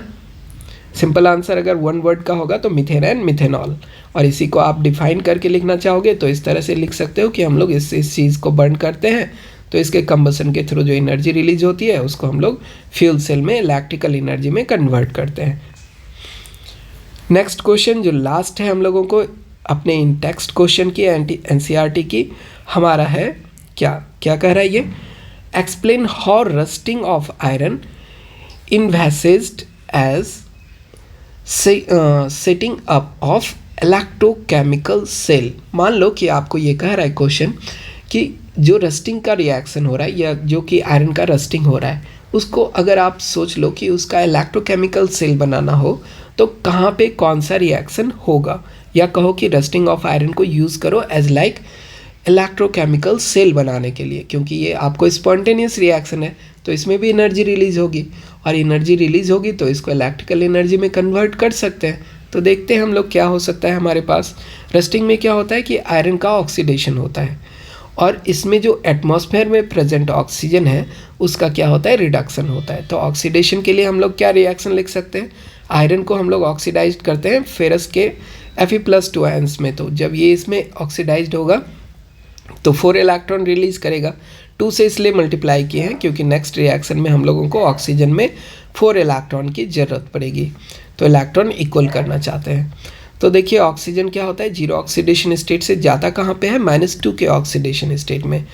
सिंपल आंसर अगर वन वर्ड का होगा तो मीथेन एंड मिथेनॉल। और इसी को आप डिफाइन करके लिखना चाहोगे तो इस तरह से लिख सकते हो कि हम लोग इस चीज़ को बर्न करते हैं तो इसके कंबसन के थ्रू जो एनर्जी रिलीज होती है उसको हम लोग फ्यूल सेल में इलेक्ट्रिकल एनर्जी में कन्वर्ट करते हैं। नेक्स्ट क्वेश्चन जो लास्ट है हम लोगों को अपने इन टेक्स्ट क्वेश्चन की एनसीईआरटी की, हमारा है क्या कह रहा है ये? Explain how rusting of iron envisaged as setting up of electrochemical cell. मान लो कि आपको ये कह रहा है क्वेश्चन कि जो रस्टिंग का रिएक्शन हो रहा है या जो कि आयरन का रस्टिंग हो रहा है उसको अगर आप सोच लो कि उसका इलेक्ट्रोकेमिकल सेल बनाना हो तो कहाँ पे कौन सा रिएक्शन होगा, या कहो कि रस्टिंग ऑफ आयरन को यूज़ करो एज लाइक इलेक्ट्रोकेमिकल सेल बनाने के लिए, क्योंकि ये आपको स्पॉन्टेनियस रिएक्शन है तो इसमें भी एनर्जी रिलीज होगी और एनर्जी रिलीज होगी तो इसको इलेक्ट्रिकल एनर्जी में कन्वर्ट कर सकते हैं। तो देखते हैं हम लोग क्या हो सकता है हमारे पास। रस्टिंग में क्या होता है कि आयरन का ऑक्सीडेशन होता है और इसमें जो एटमॉस्फेयर में प्रेजेंट ऑक्सीजन है उसका क्या होता है? रिडक्शन होता है। तो ऑक्सीडेशन के लिए हम लोग क्या रिएक्शन लिख सकते हैं? आयरन को हम लोग ऑक्सीडाइज करते हैं फेरस के Fe+2 आयंस में, तो जब ये इसमें ऑक्सीडाइज्ड होगा तो 4 इलेक्ट्रॉन रिलीज करेगा। 2 से इसलिए मल्टीप्लाई किए हैं क्योंकि नेक्स्ट रिएक्शन में हम लोगों को ऑक्सीजन में 4 इलेक्ट्रॉन की ज़रूरत पड़ेगी, तो इलेक्ट्रॉन इक्वल करना चाहते हैं। तो देखिए ऑक्सीजन क्या होता है? 0 ऑक्सीडेशन स्टेट से ज़्यादा कहाँ पे है? -2 के ऑक्सीडेशन स्टेट में।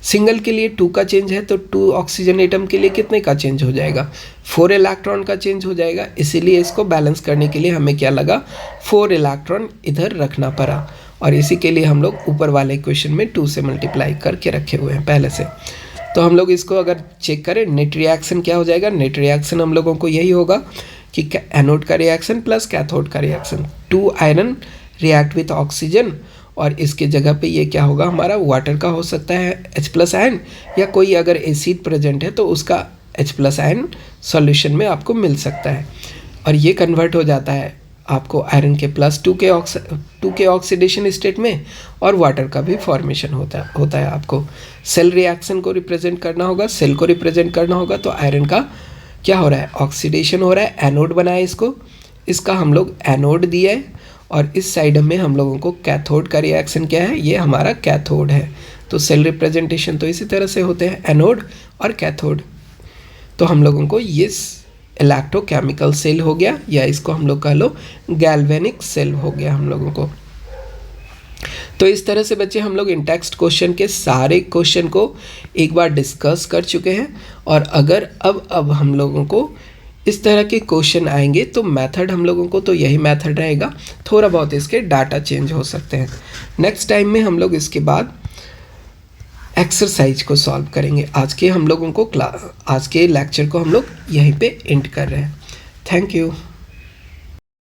सिंगल के लिए 2 का चेंज है तो 2 ऑक्सीजन एटम के लिए कितने का चेंज हो जाएगा? 4 इलेक्ट्रॉन का चेंज हो जाएगा। इसीलिए इसको बैलेंस करने के लिए हमें क्या लगा? 4 इलेक्ट्रॉन इधर रखना पड़ा और इसी के लिए हम लोग ऊपर वाले इक्वेशन में 2 से मल्टीप्लाई करके रखे हुए हैं पहले से। तो हम लोग इसको अगर चेक करें नेट रिएक्शन क्या हो जाएगा? नेट रिएक्शन हम लोगों को यही होगा कि एनोड का रिएक्शन प्लस कैथोड का reaction, 2 iron react with oxygen और इसके जगह पे ये क्या होगा हमारा? वाटर का हो सकता है H+ आयन, या कोई अगर एसिड प्रेजेंट है तो उसका H+ आयन सॉल्यूशन में आपको मिल सकता है और ये कन्वर्ट हो जाता है आपको आयरन के +2 के ऑक्सीडेशन स्टेट में और वाटर का भी फॉर्मेशन होता है। आपको सेल रिएक्शन को रिप्रेजेंट करना होगा, सेल को रिप्रेजेंट करना होगा तो आयरन का क्या हो रहा है? ऑक्सीडेशन हो रहा है, एनोड बना है इसका हम लोग एनोड दिया है और इस साइड में हम लोगों को कैथोड का रिएक्शन क्या है? ये हमारा कैथोड है। तो सेल रिप्रेजेंटेशन तो इसी तरह से होते हैं, एनोड और कैथोड। तो हम लोगों को ये इलेक्ट्रोकेमिकल सेल हो गया, या इसको हम लोग कह लो गैल्वेनिक सेल हो गया हम लोगों को। तो इस तरह से बच्चे हम लोग इन टेक्स्ट क्वेश्चन के सारे क्वेश्चन को एक बार डिस्कस कर चुके हैं और अगर अब हम लोगों को इस तरह के क्वेश्चन आएंगे तो मेथड हम लोगों को तो यही मेथड रहेगा, थोड़ा बहुत इसके डाटा चेंज हो सकते हैं। नेक्स्ट टाइम में हम लोग इसके बाद एक्सरसाइज को सॉल्व करेंगे। आज के लेक्चर को हम लोग यहीं पे एंड कर रहे हैं। Thank you.